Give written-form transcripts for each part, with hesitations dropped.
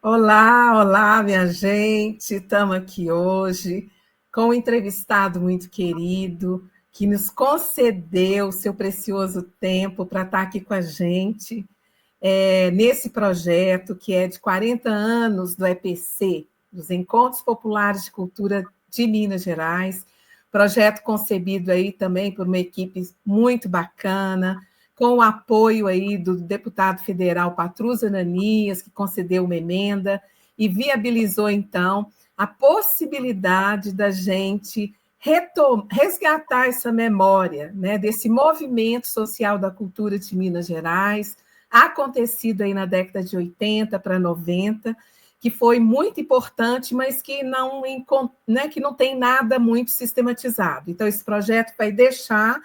Olá, olá, minha gente. Estamos aqui hoje com um entrevistado muito querido que nos concedeu seu precioso tempo para estar aqui com a gente nesse projeto que é de 40 anos do EPC, dos Encontros Populares de Cultura de Minas Gerais. Projeto concebido aí também por uma equipe muito bacana, com o apoio aí do deputado federal Patrus Ananias, que concedeu uma emenda e viabilizou, então, a possibilidade da gente resgatar essa memória, né, desse movimento social da cultura de Minas Gerais, acontecido aí na década de 80 para 90, que foi muito importante, mas que não, né, que não tem nada muito sistematizado. Então, esse projeto vai deixar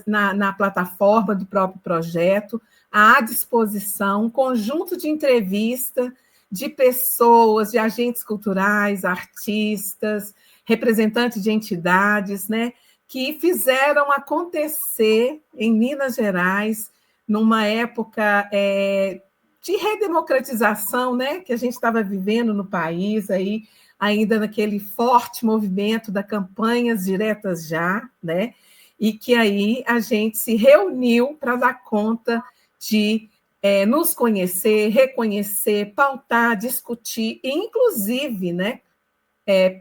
na plataforma do próprio projeto à disposição um conjunto de entrevista de pessoas, de agentes culturais, artistas, representantes de entidades, né, que fizeram acontecer em Minas Gerais, numa época de redemocratização, né, que a gente estava vivendo no país, aí, ainda naquele forte movimento da campanhas diretas já, né, e que aí a gente se reuniu para dar conta de nos conhecer, reconhecer, pautar, discutir, e, inclusive, né,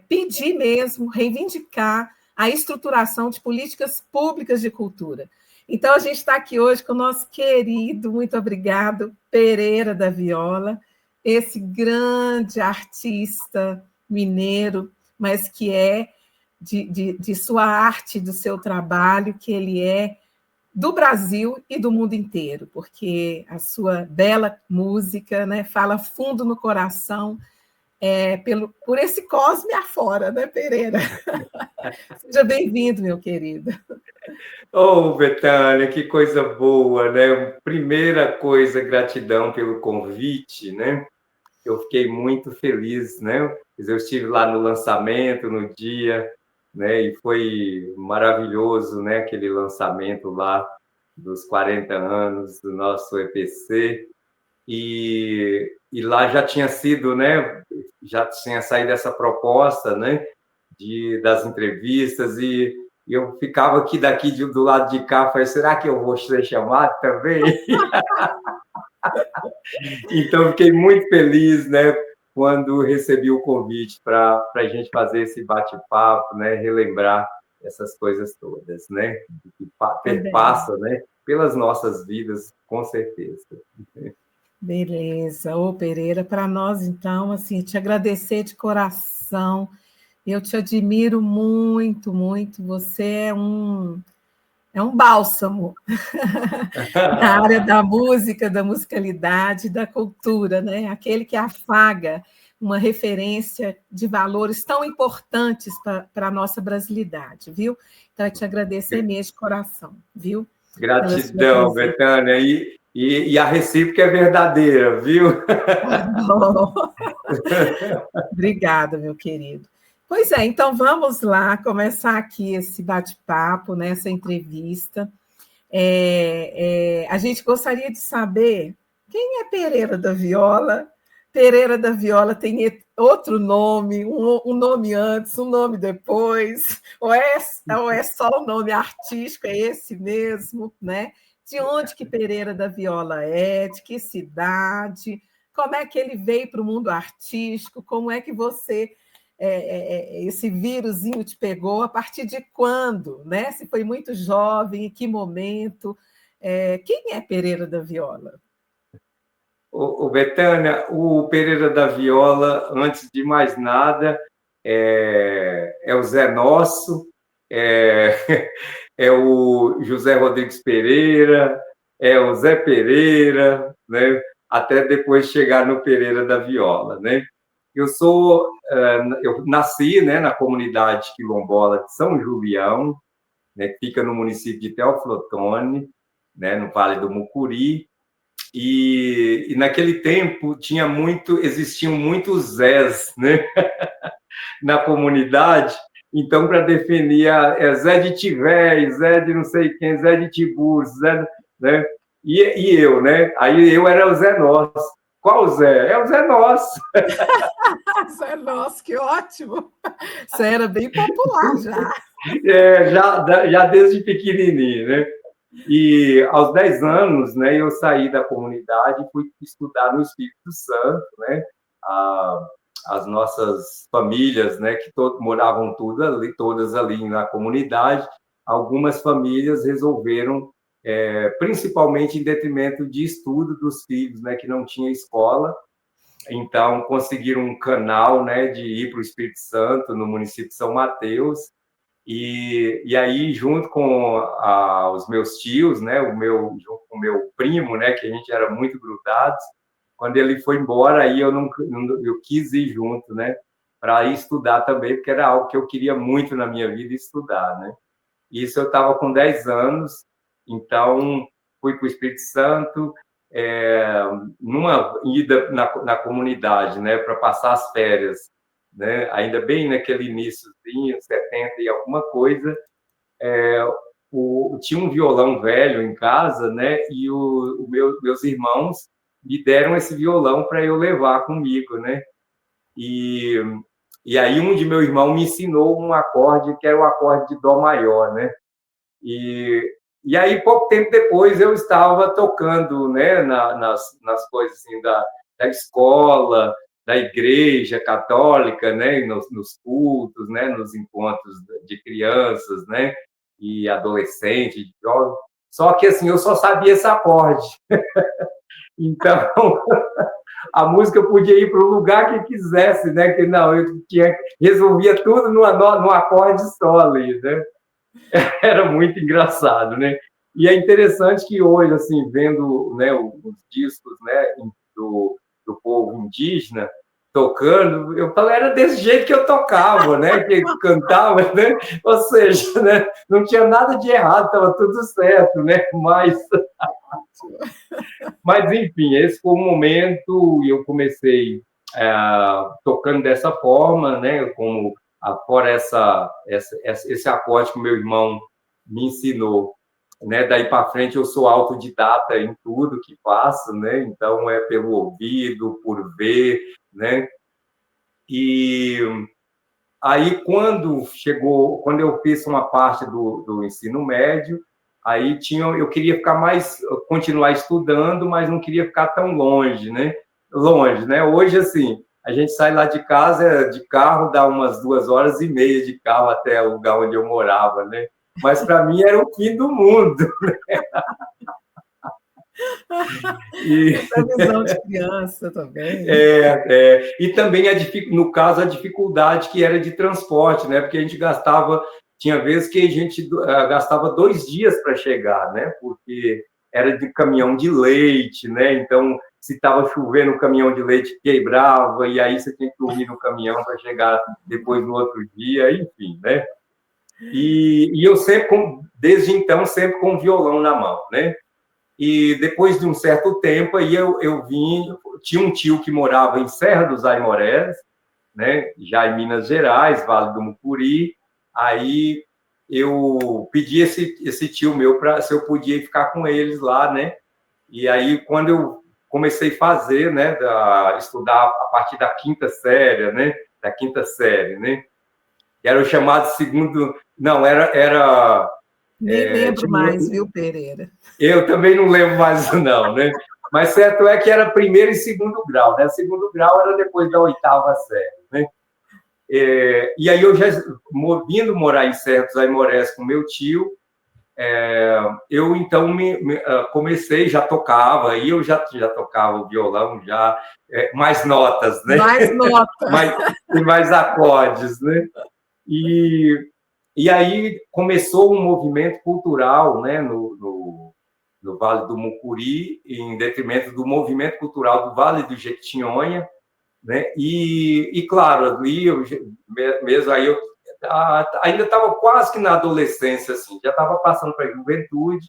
pedir mesmo, reivindicar a estruturação de políticas públicas de cultura. Então, a gente está aqui hoje com o nosso querido, muito obrigado, Pereira da Viola, esse grande artista mineiro, mas que é de sua arte, do seu trabalho, que ele é do Brasil e do mundo inteiro, porque a sua bela música, né, fala fundo no coração, por esse cosme afora, né, Pereira? Seja bem-vindo, meu querido. Oh, Betânia, que coisa boa, né? Primeira coisa, gratidão pelo convite, né? Eu fiquei muito feliz, né? Eu estive lá no lançamento, no dia, né? E foi maravilhoso, né? Aquele lançamento lá dos 40 anos do nosso EPC. E lá já tinha sido, né? Já tinha saído essa proposta, né? Das entrevistas e eu ficava aqui do lado de cá, falei, será que eu vou ser chamado também? Então, fiquei muito feliz, né, quando recebi o convite para a gente fazer esse bate-papo, né, relembrar essas coisas todas, né, que perpassa, né, pelas nossas vidas, com certeza. Beleza. Ô, Pereira, para nós, então, assim, te agradecer de coração. Eu te admiro muito, muito. Você é um bálsamo na área da música, da musicalidade, da cultura, né? Aquele que afaga uma referência de valores tão importantes para a nossa brasilidade, viu? Então, eu te agradecer mesmo de coração, viu? Pela sua Gratidão, presença. Betânia, e a recíproca é verdadeira, viu? Obrigada, meu querido. Pois é, então vamos lá começar aqui esse bate-papo, né, essa entrevista. A gente gostaria de saber quem é Pereira da Viola. Pereira da Viola tem outro nome, um nome antes, um nome depois, ou é só o nome artístico, é esse mesmo, né? De onde que Pereira da Viola é, de que cidade, como é que ele veio para o mundo artístico, como é que você esse vírusinho te pegou, a partir de quando, né? Se foi muito jovem, em que momento? Quem é Pereira da Viola? O Betânia, o Pereira da Viola, antes de mais nada, é o Zé Nosso, é, é o José Rodrigues Pereira, é o Zé Pereira, né? Até depois chegar no Pereira da Viola, né? Eu nasci, né, na comunidade quilombola de São Julião, né, que fica no município de Teoflotone, né, no Vale do Mucuri, e naquele tempo existiam muitos Zés, né, na comunidade. Então, para definir, Zé de Tivé, Zé de não sei quem, Zé de Tiburcio, Zé, né? E eu, né? Aí eu era o Zé Nosso. Qual Zé? É o Zé Nosso. Zé Nosso, que ótimo! Você era bem popular já. Já desde pequenininho, né? E aos 10 anos, né, eu saí da comunidade e fui estudar no Espírito Santo, né? As nossas famílias, né, que moravam todas ali na comunidade, algumas famílias resolveram, principalmente em detrimento de estudo dos filhos, né, que não tinha escola, então conseguiram um canal, né, de ir para o Espírito Santo, no município de São Mateus, e aí, junto com os meus tios, né, junto com o meu primo, né, que a gente era muito grudados, quando ele foi embora, aí eu quis ir junto, né, para ir estudar também, porque era algo que eu queria muito na minha vida, estudar, né. Isso eu estava com 10 anos, então fui para o Espírito Santo, numa ida na comunidade, né, para passar as férias, né, ainda bem naquele iníciozinho, 70 e alguma coisa, tinha um violão velho em casa, né, e meus irmãos me deram esse violão para eu levar comigo, né, e aí um de meu irmão me ensinou um acorde que era o acorde de dó maior, né, e aí pouco tempo depois eu estava tocando, né, nas coisas assim da escola, da igreja católica, né, nos cultos, né, nos encontros de crianças, né, e adolescentes, de jovens. Só que assim eu só sabia esse acorde. Então a música podia ir para o lugar que quisesse, né? Que não, resolvia tudo no acorde só ali, né? Era muito engraçado, né? E é interessante que hoje, assim, vendo, né, os discos, né, do povo indígena tocando, eu falei, era desse jeito que eu tocava, né, que cantava, né, ou seja, né, não tinha nada de errado, estava tudo certo, né, mas enfim, esse foi o momento e eu comecei tocando dessa forma, né, como fora esse acorde que meu irmão me ensinou, né? Daí para frente eu sou autodidata em tudo que faço, né? Então é pelo ouvido, por ver, né? E aí quando eu fiz uma parte do ensino médio, aí eu queria continuar estudando, mas não queria ficar tão longe, né? Longe, né? Hoje assim, a gente sai lá de casa de carro, dá umas 2 horas e meia de carro até o lugar onde eu morava, né? Mas para mim era o fim do mundo. Essa visão de criança também. E também, no caso, a dificuldade que era de transporte, né? Porque a gente tinha vezes que a gente gastava 2 dias para chegar, né? Porque era de caminhão de leite, né? Então, se estava chovendo, o caminhão de leite quebrava, e aí você tinha que dormir no caminhão para chegar depois no outro dia, enfim, né? E eu sempre, desde então, sempre com o violão na mão, né? E depois de um certo tempo, aí tinha um tio que morava em Serra dos Aimorés, né, já em Minas Gerais, Vale do Mucuri, aí eu pedi esse tio meu se eu podia ficar com eles lá, né, e aí quando eu comecei a fazer, né, estudar a partir da quinta série, né, era o chamado segundo, não, era Nem lembro mais, viu, Pereira? Eu também não lembro mais, não, né? Mas certo é que era primeiro e segundo grau, né? Segundo grau era depois da 8ª série, né? E aí eu já vindo morar em Serra dos Aimorés com meu tio, eu então comecei, já tocava, aí eu já tocava o violão, já mais notas, né? Mais notas. mais acordes, né? E aí começou um movimento cultural, né, no Vale do Mucuri, em detrimento do movimento cultural do Vale do Jequitinhonha, né? E claro, ali mesmo aí eu ainda estava quase que na adolescência, assim, já estava passando para a juventude,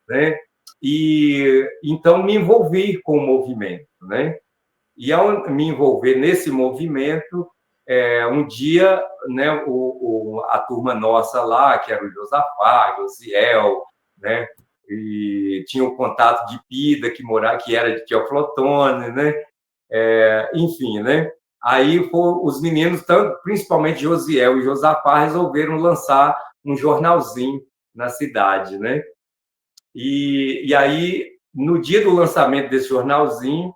né? E então me envolvi com o movimento, né? E ao me envolver nesse movimento, um dia, né, a turma nossa lá, que era o Josafá, o Ziel, né, e tinha o contato de Pida, que era de Teoflotone, né, Enfim, né? Aí os meninos, principalmente Josiel e Josafá, resolveram lançar um jornalzinho na cidade, né? E aí, no dia do lançamento desse jornalzinho,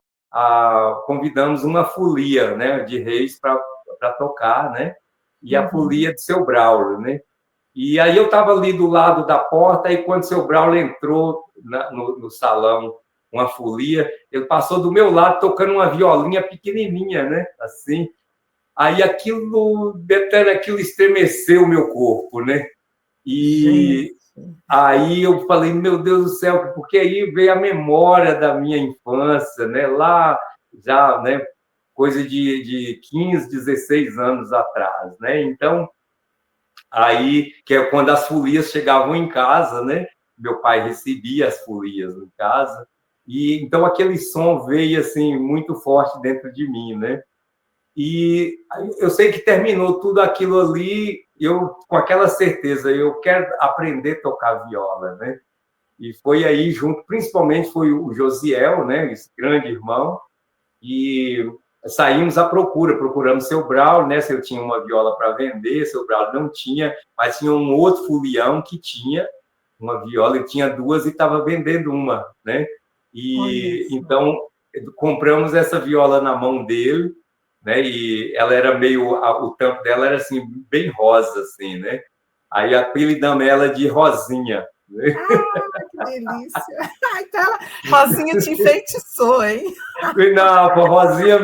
convidamos uma folia, né, de reis para tocar, né? E a folia de Seu Braulio, né? E aí eu estava ali do lado da porta, e quando Seu Braulio entrou no salão, uma folia, ele passou do meu lado tocando uma violinha pequenininha, né? Assim. Aí aquilo estremeceu o meu corpo, né? E aí eu falei, meu Deus do céu, porque aí veio a memória da minha infância, né? Lá já, né? Coisa de 15, 16 anos atrás, né? Então, aí, que é quando as folias chegavam em casa, né? Meu pai recebia as folias em casa, e então aquele som veio assim muito forte dentro de mim, né? E eu sei que terminou tudo aquilo ali, eu com aquela certeza, eu quero aprender a tocar viola, né? E foi aí junto, principalmente foi o Josiel, né? Esse grande irmão, e saímos à procuramos Seu Braulio, né? Se eu tinha uma viola para vender, Seu Braulio não tinha, mas tinha um outro folião que tinha uma viola, ele tinha duas e estava vendendo uma, né? E então compramos essa viola na mão dele, né? E ela era o tampo dela era assim bem rosa, assim, né? Aí apelidamos ela de Rosinha. Né? Ah, que delícia! Então ela, Rosinha te enfeitiçou, hein? Não, Rosinha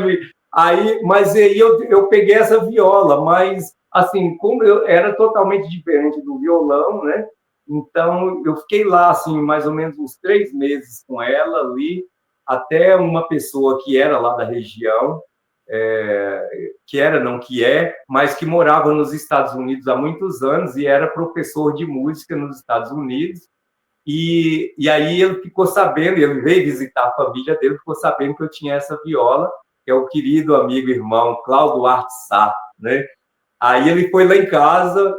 mas aí eu peguei essa viola, mas assim, como eu era totalmente diferente do violão, né? Então eu fiquei lá assim mais ou menos uns 3 meses com ela ali, até uma pessoa que era lá da região, que é, mas que morava nos Estados Unidos há muitos anos e era professor de música nos Estados Unidos. E aí ele ficou sabendo, ele veio visitar a família dele, ficou sabendo que eu tinha essa viola, que é o querido amigo irmão Cláudio Duarte Sá, né? Aí ele foi lá em casa,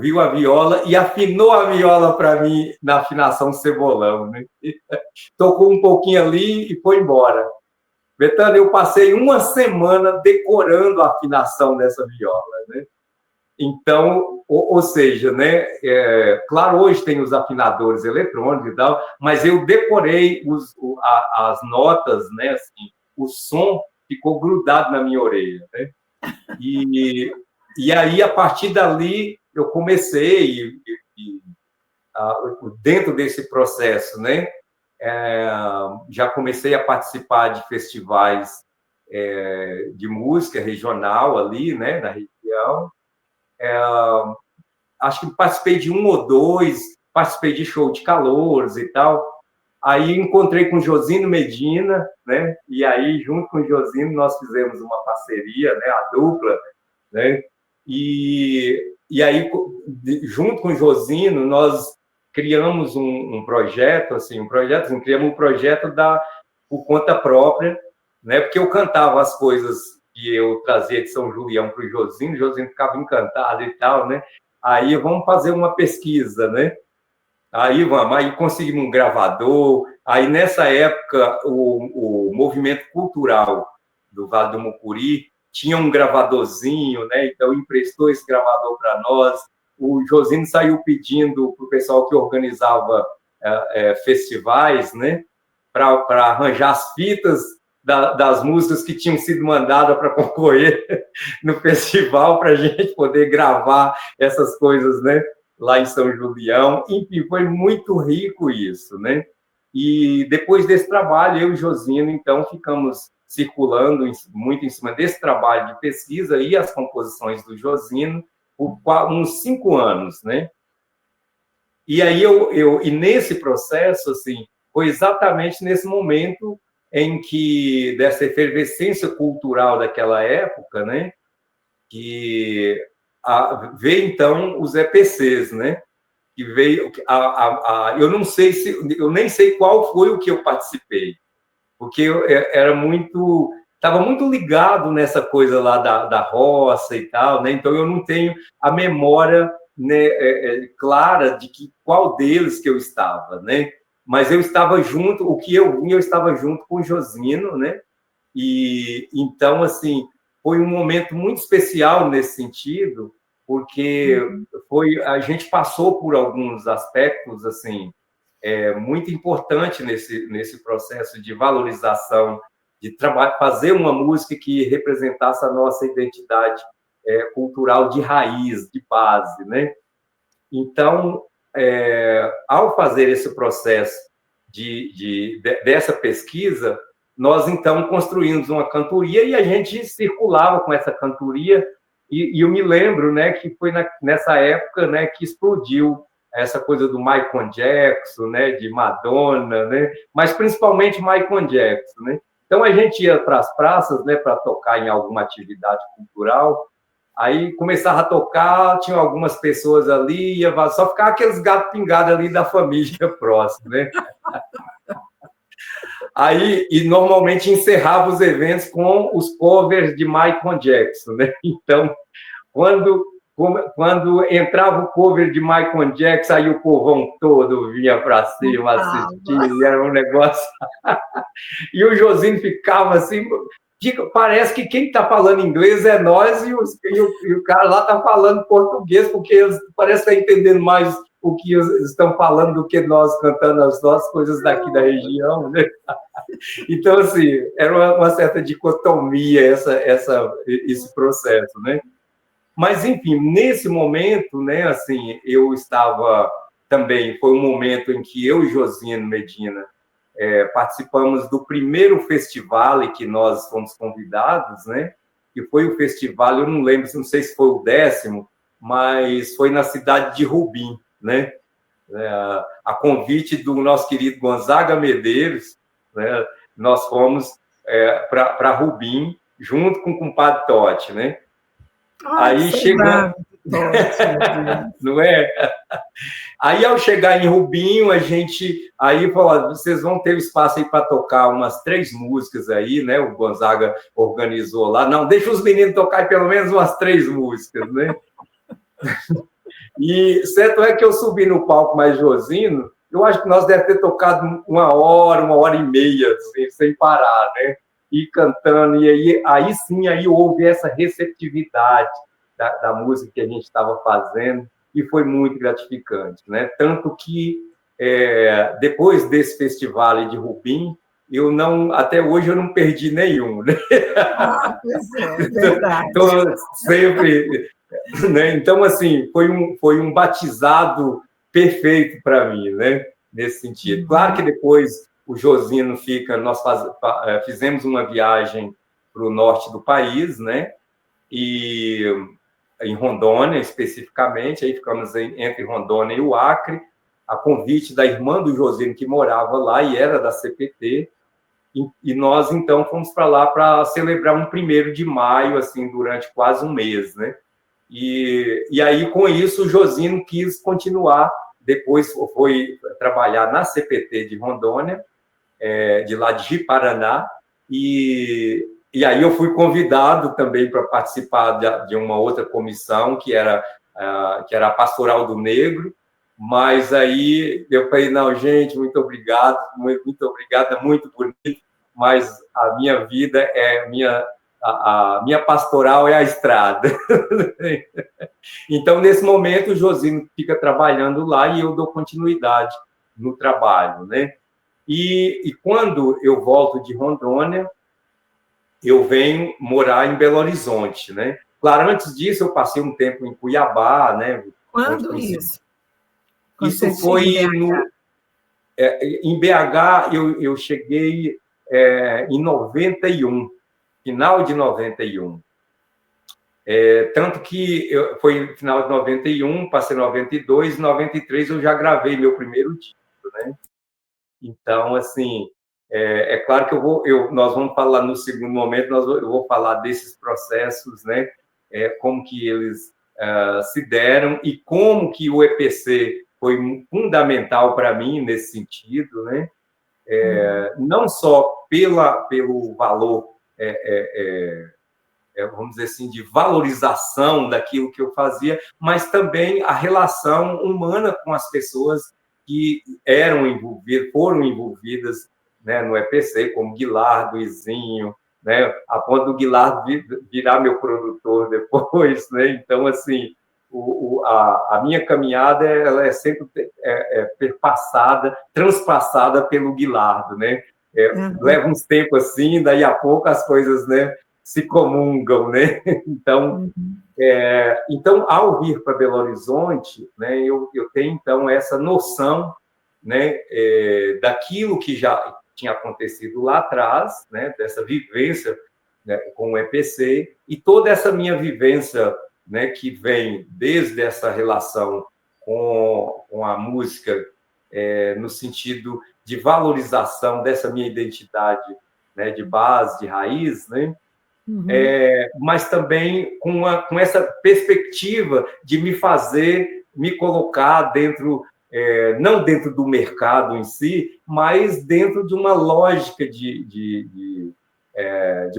viu a viola e afinou a viola para mim na afinação cebolão, né? Tocou um pouquinho ali e foi embora. Betânia, eu passei uma semana decorando a afinação dessa viola, né? Então, ou seja, né? Claro, hoje tem os afinadores eletrônicos e tal, mas eu decorei as notas, né? Assim, o som ficou grudado na minha orelha, né? E aí, a partir dali, eu comecei, dentro desse processo, né? Já comecei a participar de festivais de música regional ali, né? Na região. Acho que participei de um ou dois, participei de show de calouros e tal. Aí encontrei com Josino Medina, né? E aí, junto com o Josino, nós fizemos uma parceria, né? A dupla, né? E aí, junto com o Josino, nós criamos um projeto, criamos um projeto por conta própria, né? Porque eu cantava as coisas que eu trazia de São Julião para o Josino ficava encantado e tal, né? Aí vamos fazer uma pesquisa, né? Aí conseguimos um gravador. Aí nessa época o movimento cultural do Vale do Mucuri tinha um gravadorzinho, né? Então emprestou esse gravador para nós. O Josino saiu pedindo para o pessoal que organizava festivais, né? Para arranjar as fitas das músicas que tinham sido mandadas para concorrer no festival, para a gente poder gravar essas coisas, né? Lá em São Julião. Enfim, foi muito rico isso, né? E depois desse trabalho, eu e Josino, então, ficamos circulando muito em cima desse trabalho de pesquisa e as composições do Josino por uns 5 anos, né? E aí e nesse processo, assim, foi exatamente nesse momento em que, dessa efervescência cultural daquela época, né? Que veio, então, os EPCs, né? Que veio eu não sei eu nem sei qual foi o que eu participei, porque eu estava muito ligado nessa coisa lá da roça e tal, né? Então eu não tenho a memória, né, clara de qual deles que eu estava, né? Mas eu estava junto, o que eu vi, eu estava junto com o Josino, né? E então, assim, foi um momento muito especial nesse sentido, porque a gente passou por alguns aspectos assim muito importante nesse processo de valorização, de fazer uma música que representasse a nossa identidade cultural de raiz, de base, né? Então, ao fazer esse processo dessa pesquisa, nós, então, construímos uma cantoria e a gente circulava com essa cantoria e eu me lembro, né, que foi nessa época, né, que explodiu essa coisa do Michael Jackson, né, de Madonna, né, mas principalmente Michael Jackson, né? Então, a gente ia para as praças, né, para tocar em alguma atividade cultural. Aí começava a tocar, tinha algumas pessoas ali, só ficava aqueles gatos pingados ali da família próxima, né? Aí, e normalmente encerrava os eventos com os covers de Michael Jackson, né? Então, quando entrava o cover de Michael Jackson, aí o povão todo vinha para cima assistir, era um negócio. E o Josino ficava assim, parece que quem está falando inglês é nós e o cara lá está falando português, porque eles parece que estão entendendo mais o que estão falando do que nós cantando as nossas coisas daqui da região, né? Então, assim, era uma certa dicotomia esse processo, né? Mas, enfim, nesse momento, né, assim, eu estava também, foi um momento em que eu e Josino Medina participamos do primeiro festival em que nós fomos convidados, né? Que foi o festival, eu não lembro, não sei se foi o 10º, mas foi na cidade de Rubim, né? A convite do nosso querido Gonzaga Medeiros, né? Nós fomos para Rubim, junto com o compadre Totti, né? Aí chegamos... Não é? Aí, ao chegar em Rubinho, a gente aí falou, vocês vão ter espaço aí para tocar umas 3 músicas aí, né? O Gonzaga organizou lá. Não, deixa os meninos tocar pelo menos umas 3 músicas, né? E certo é que eu subi no palco mais Josino, eu acho que nós devemos ter tocado 1 hora e meia, assim, sem parar, né? E cantando, e aí sim, aí houve essa receptividade da música que a gente estava fazendo, e foi muito gratificante, né? Tanto que, depois desse festival de Rubim, até hoje eu não perdi nenhum, né? Pois é verdade. Então, sempre... Né? Então, assim, foi um batizado perfeito para mim, né? Nesse sentido. Claro que depois o Josino nós fizemos uma viagem para o norte do país, né? E em Rondônia, especificamente, aí ficamos entre Rondônia e o Acre, a convite da irmã do Josino, que morava lá e era da CPT, e nós, então, fomos para lá para celebrar um 1º de maio, assim, durante quase um mês, né? E aí, com isso, o Josino quis continuar, depois foi trabalhar na CPT de Rondônia, de lá de Ji-Paraná, e aí eu fui convidado também para participar de uma outra comissão, que era a Pastoral do Negro, mas aí eu falei, não, gente, muito obrigado, muito obrigado, é muito bonito, mas a minha vida a minha pastoral é a estrada. Então, nesse momento, o Josino fica trabalhando lá e eu dou continuidade no trabalho, né? E quando eu volto de Rondônia, eu venho morar em Belo Horizonte, né? Claro, antes disso, eu passei um tempo em Cuiabá, né? Quando isso? Isso foi em BH, eu cheguei em 91, final de 91. Tanto que foi no final de 91, passei 92, 93 eu já gravei meu primeiro disco, né? Então, assim, claro que nós vamos falar no segundo momento, eu vou falar desses processos, né? Como que eles se deram e como que o EPC foi fundamental para mim nesse sentido, né? Não só pelo valor, vamos dizer assim, de valorização daquilo que eu fazia, mas também a relação humana com as pessoas que foram envolvidas, né, no EPC, como Guilardo, Izinho, né? A ponto do Guilherme virar meu produtor depois, né? Então, assim, a minha caminhada ela é sempre perpassada, transpassada pelo Guilherme, né? Leva uns tempos assim, daí a pouco as coisas, né, se comungam, né? Então, ao vir para Belo Horizonte, né, eu tenho então essa noção, né, daquilo que já tinha acontecido lá atrás, né, dessa vivência, né, com o EPC, e toda essa minha vivência, né, que vem desde essa relação com a música, no sentido de valorização dessa minha identidade, né, de base, de raiz, né, mas também com essa perspectiva de me colocar dentro, não dentro do mercado em si, mas dentro de uma lógica de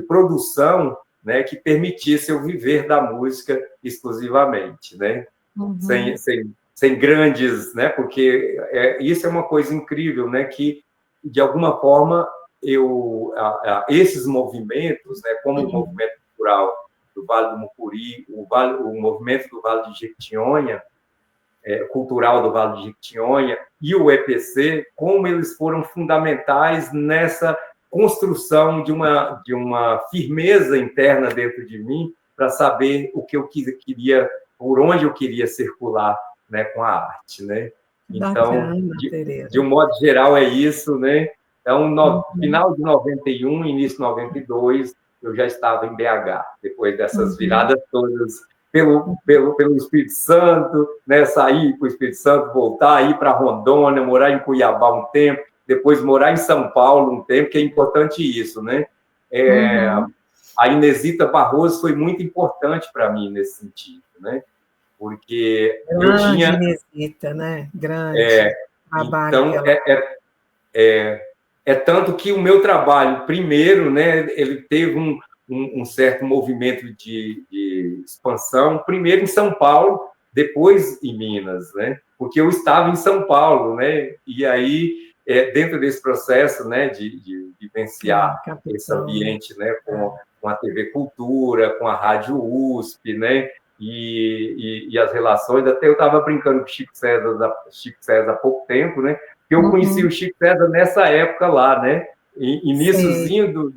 produção, né, que permitisse eu viver da música exclusivamente, né? Sem grandes, né? Porque isso é uma coisa incrível, né? Que, de alguma forma, esses movimentos, né, como o movimento cultural do Vale do Mucuri, o movimento do Vale de Jequitinhonha, cultural do Vale de Jequitinhonha, e o EPC, como eles foram fundamentais nessa construção de uma firmeza interna dentro de mim para saber o que eu queria, por onde eu queria circular, né, com a arte, né? Então, de um modo geral, é isso, né? Então, no final de 91, início de 92, eu já estava em BH, depois dessas viradas todas pelo Espírito Santo, né? Sair para o Espírito Santo, voltar, ir para Rondônia, morar em Cuiabá um tempo, depois morar em São Paulo um tempo, que é importante isso, né? A Inesita Barroso foi muito importante para mim nesse sentido, né? Porque eu tinha... Inesita, né? Grande. Então, tanto que o meu trabalho, primeiro, né, ele teve um certo movimento de expansão, primeiro em São Paulo, depois em Minas, né? Porque eu estava em São Paulo, né? E aí, dentro desse processo, né, de vivenciar esse ambiente, né, com a TV Cultura, com a Rádio USP, né? E as relações, até eu estava brincando com o Chico César há pouco tempo, né? Que eu conheci o Chico César nessa época lá, né? Iníciozinho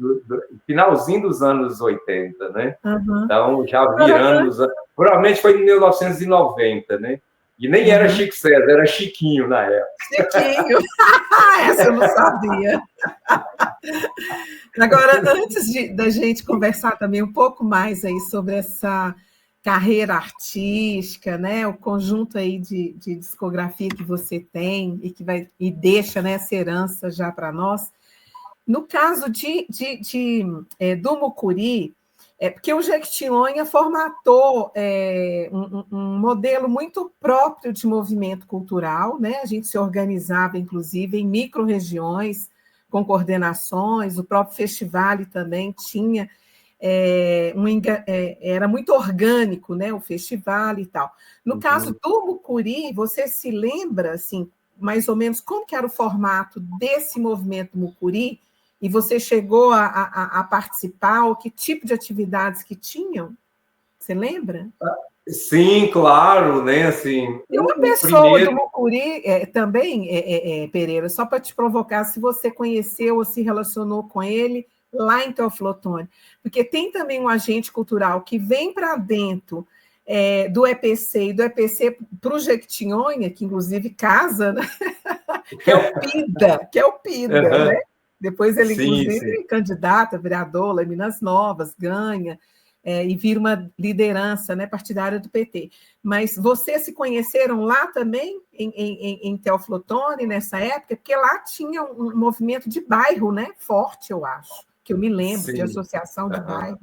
finalzinho dos anos 80, né? Então, já virando provavelmente foi em 1990, né? E nem era Chico César, era Chiquinho na época. Chiquinho! Essa eu não sabia. Agora, antes da gente conversar também um pouco mais aí sobre essa carreira artística, né? O conjunto aí de discografia que você tem e deixa, né, essa herança já para nós. No caso do Mucuri, porque o Jequitinhonha formatou um modelo muito próprio de movimento cultural, né? A gente se organizava, inclusive, em micro-regiões, com coordenações, o próprio festival também tinha... era muito orgânico, né, o festival e tal. No caso do Mucuri, você se lembra, assim, mais ou menos como que era o formato desse movimento Mucuri? E você chegou a participar, ou que tipo de atividades que tinham? Você lembra? Sim, claro, né? Assim, e uma pessoa do Mucuri também, Pereira, só para te provocar, se você conheceu ou se relacionou com ele lá em Teoflotone, porque tem também um agente cultural que vem para dentro do EPC e do EPC para o Jequitinhonha, que inclusive casa, né? que é o PIDA, né? Depois ele, inclusive, candidata, vereador lá em Minas Novas, ganha, e vira uma liderança, né, partidária do PT. Mas vocês se conheceram lá também, em Teoflotone, nessa época? Porque lá tinha um movimento de bairro, né, forte, eu acho, que eu me lembro, de associação de bairro.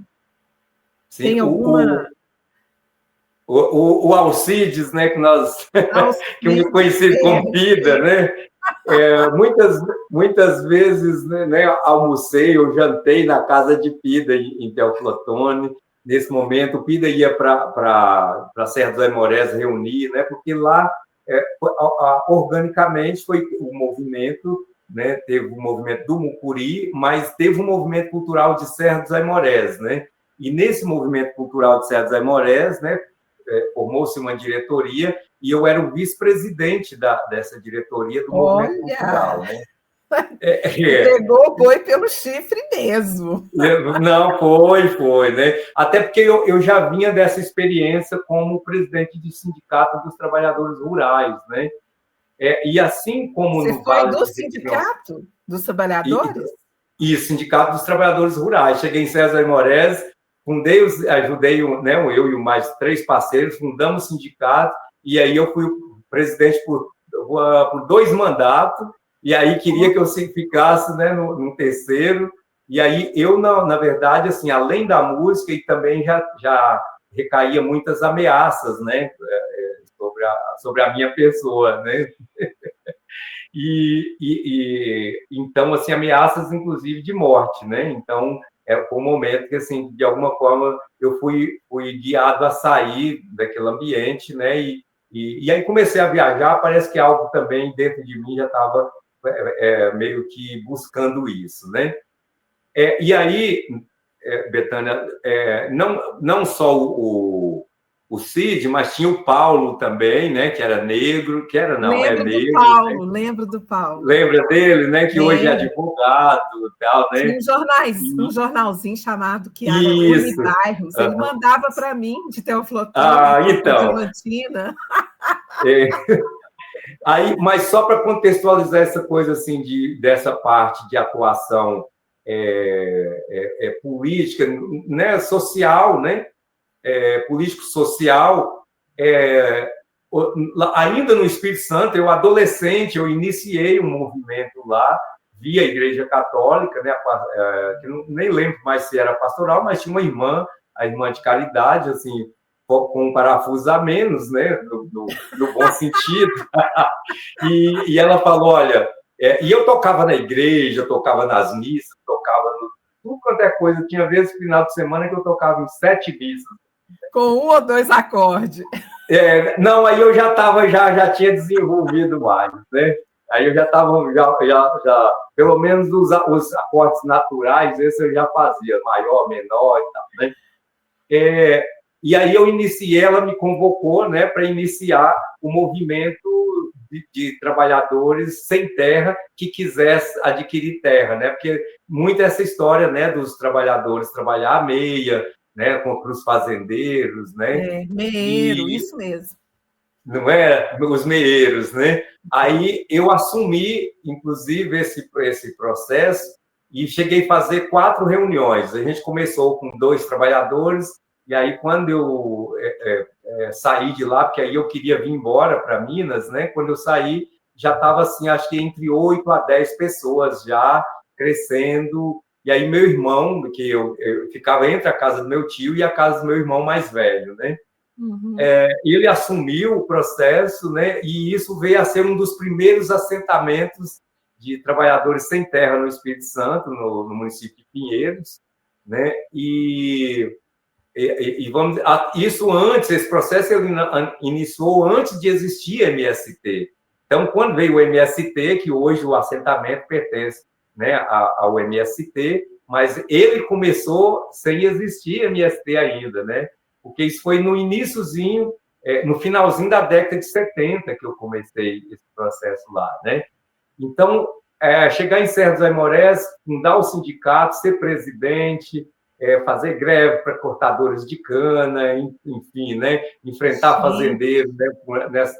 Sim. Tem alguma... O Alcides, né, que eu conheci como PIDA, né? Muitas vezes, né, almocei ou jantei na casa de PIDA em Teoflotone. Nesse momento, o PIDA ia para Serra dos Aimorés reunir, né, porque lá, organicamente, foi o movimento né? Teve o movimento do Mucuri, mas teve o movimento cultural de Serra dos Aimorés, né? E nesse movimento cultural de Serra dos Aimorés, né, formou-se uma diretoria e eu era o vice-presidente dessa diretoria do movimento cultural, né? Pegou o boi pelo chifre mesmo. Não, foi, né? Até porque eu já vinha dessa experiência como presidente de sindicato dos trabalhadores rurais, né? E assim como Você no foi Vale do do Jequitinhonha, sindicato dos trabalhadores? e Sindicato dos Trabalhadores Rurais. Cheguei em Serra dos Aimorés, ajudei, né, eu e mais 3 parceiros, fundamos o sindicato, e aí eu fui presidente por 2 mandatos, e aí queria que eu ficasse, né, no terceiro, e aí eu, na verdade, assim, além da música, e também já recaía muitas ameaças, né, sobre a minha pessoa, né? Então, assim, ameaças, inclusive, de morte, né? Então, foi um momento que, assim, de alguma forma, eu fui guiado a sair daquele ambiente, né? E aí comecei a viajar, parece que algo também dentro de mim já estava meio que buscando isso, né? E aí, Betânia, não só o Cid, mas tinha o Paulo também, né? Que era negro, é negro, né? Lembro do Paulo. Lembra dele, né? Que hoje é advogado e tal, né? Tinha um jornalzinho chamado que era Unibairros. Ele mandava para mim de Teoflotone, então. Diamantina. Aí, mas só para contextualizar essa coisa assim dessa parte de atuação política, né? Social, né? Político-social, ainda no Espírito Santo, eu adolescente, eu iniciei um movimento lá, via Igreja Católica, né, que nem lembro mais se era pastoral, mas tinha uma irmã, a irmã de caridade, assim, com um parafuso a menos, né, no bom sentido, e ela falou, olha, e eu tocava na igreja, tocava nas missas, tocava tudo quanto é coisa, tinha vezes no final de semana que eu tocava em 7 missas, com 1 ou 2 acordes. Não, aí eu já tinha desenvolvido mais, né? Aí eu já estava, pelo menos os acordes naturais, esse eu já fazia, maior, menor e tal, né? E aí eu iniciei, ela me convocou, né, para iniciar o movimento de trabalhadores sem terra que quisesse adquirir terra, né? Porque muito essa história, né, dos trabalhadores trabalhar à meia, né, contra os fazendeiros, né? Meeiro, isso mesmo. Não é? Os meeiros, né? Aí eu assumi, inclusive, esse processo e cheguei a fazer 4 reuniões. A gente começou com 2 trabalhadores e aí quando eu saí de lá, porque aí eu queria vir embora para Minas, né? Quando eu saí, já estava assim, acho que entre 8 a 10 pessoas já crescendo. E aí meu irmão, que eu ficava entre a casa do meu tio e a casa do meu irmão mais velho, né? Uhum. Ele assumiu o processo, né? E isso veio a ser um dos primeiros assentamentos de trabalhadores sem terra no Espírito Santo, no município de Pinheiros, né? E vamos isso antes, esse processo ele iniciou antes de existir MST. Então, quando veio o MST, que hoje o assentamento pertence, né, ao MST, mas ele começou sem existir MST ainda, né? Porque isso foi no iniciozinho, no finalzinho da década de 70 que eu comecei esse processo lá, né? Então, chegar em Serra dos Aimorés, fundar o sindicato, ser presidente, fazer greve para cortadores de cana, enfim, né? Enfrentar fazendeiros, né?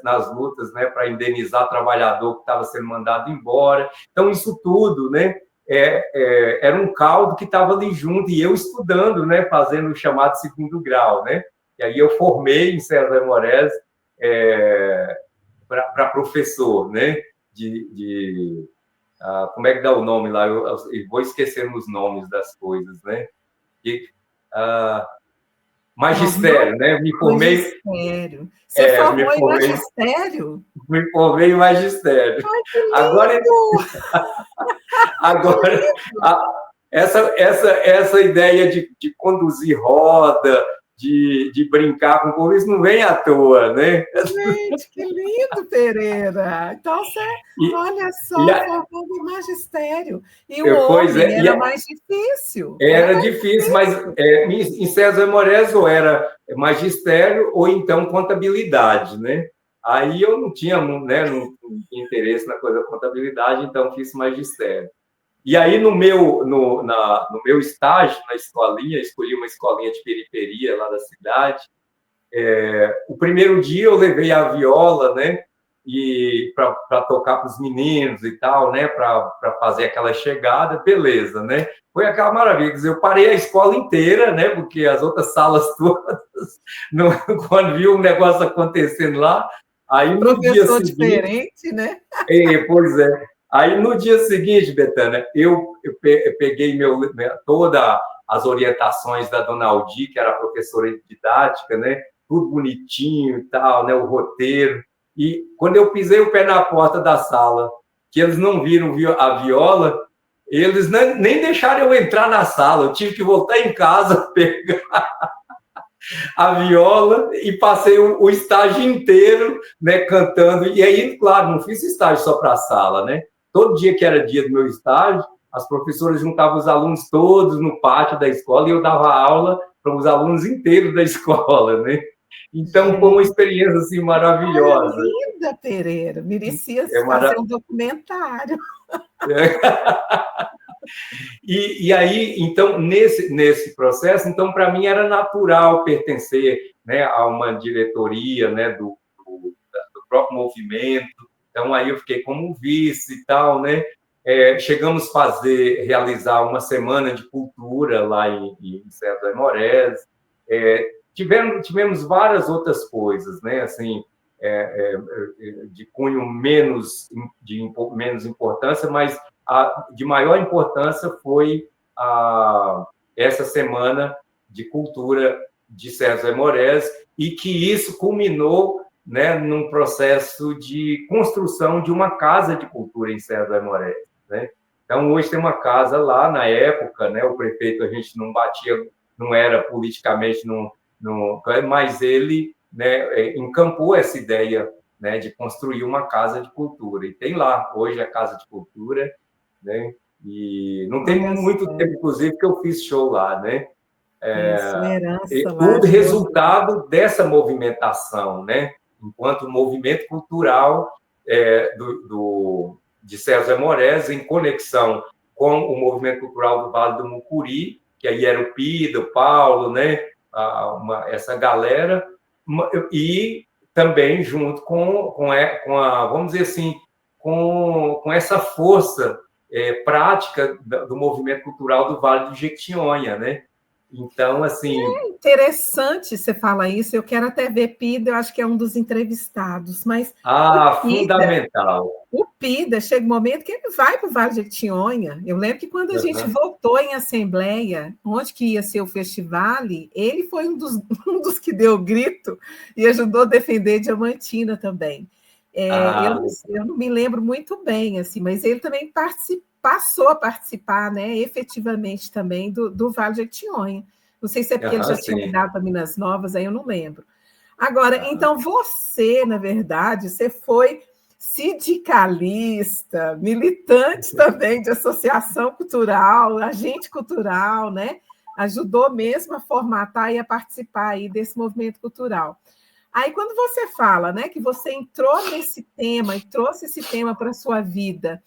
Nas lutas, né? Para indenizar trabalhador que estava sendo mandado embora. Então, isso tudo, né? Era um caldo que estava ali junto, e eu estudando, né? Fazendo o chamado 2º grau, né? E aí eu formei em Serra dos Aimorés para professor, né? Como é que dá o nome lá? Eu vou esquecendo os nomes das coisas, né? Magistério, né? Me formei. Magistério. Você formou em magistério? Me formei em magistério. Ai, que lindo! Agora essa ideia de conduzir roda, de brincar com o povo, isso não vem à toa, né? Gente, que lindo, Pereira! Então, você, E, olha e só, formando em magistério. E o pois homem é, era mais difícil. Era era mais difícil, mas difícil. em César Moraes ou era magistério ou então contabilidade, né? Aí eu não tinha, né, não tinha interesse na coisa da contabilidade, então fiz magistério. E aí, no meu estágio na escolinha, escolhi uma escolinha de periferia lá da cidade. O primeiro dia eu levei a viola, né? E para tocar para os meninos e tal, né? Para fazer aquela chegada, beleza, né? Foi aquela maravilha. Quer dizer, eu parei a escola inteira, né? Porque as outras salas todas, quando viu um negócio acontecendo lá, aí no dia Professor seguinte. diferente, né? Pois é. Aí, no dia seguinte, Betânia, eu peguei todas as orientações da Dona Aldi, que era a professora de didática, né? Tudo bonitinho e tal, né? O roteiro. E quando eu pisei o pé na porta da sala, que eles não viram a viola, eles nem deixaram eu entrar na sala. Eu tive que voltar em casa, pegar a viola e passei o estágio inteiro, né, cantando. E aí, claro, não fiz estágio só para a sala, né? Todo dia que era dia do meu estágio, as professoras juntavam os alunos todos no pátio da escola e eu dava aula para os alunos inteiros da escola, né? Então, foi uma Gente, experiência assim, olha, maravilhosa. linda, Pereira. Merecia É fazer maravilhoso. um documentário. E aí, então, nesse processo, então, para mim era natural pertencer, né, a uma diretoria, né, do próprio movimento. Então, aí eu fiquei como vice e tal, né? Chegamos a realizar uma semana de cultura lá em César Moraes. Tivemos várias outras coisas, né? Assim, de cunho menos importância, mas de maior importância foi essa semana de cultura de César Moraes, e que isso culminou, né, num processo de construção de uma casa de cultura em César Moraes, né? Então, hoje tem uma casa lá, na época, né, o prefeito, a gente não batia, não era politicamente, mas ele, né, encampou essa ideia, né, de construir uma casa de cultura. E tem lá, hoje, a Casa de Cultura, né? E não tem Olha muito só, tempo, inclusive, que eu fiz show lá, né? isso, herança lá Tudo de movimento. resultado dessa movimentação, né? Enquanto movimento cultural de César Moraes, em conexão com o movimento cultural do Vale do Mucuri, que aí era o Pida, o Paulo, né? Essa galera, e também junto vamos dizer assim, com essa força prática do movimento cultural do Vale do Jequitinhonha, né? Então, assim... Interessante você falar isso. Eu quero até ver Pida, eu acho que é um dos entrevistados, mas Pida, fundamental. o Pida, chega um momento que ele vai para o Vale de Jequitinhonha. Eu lembro que quando a gente Uhum. votou em assembleia, onde que ia ser o festival, ele foi um dos, um dos que deu o grito e ajudou a defender Diamantina também. Eu não me lembro muito bem, assim, mas ele também passou a participar, né, efetivamente também do Vale de Jequitinhonha. Não sei se é porque ele já tinha Sim. mudado para Minas Novas, aí eu não lembro. Agora, então, você, na verdade, você foi sindicalista, militante também de associação cultural, agente cultural, né? Ajudou mesmo a formatar e a participar aí desse movimento cultural. Aí, quando você fala, né, que você entrou nesse tema e trouxe esse tema para a sua vida,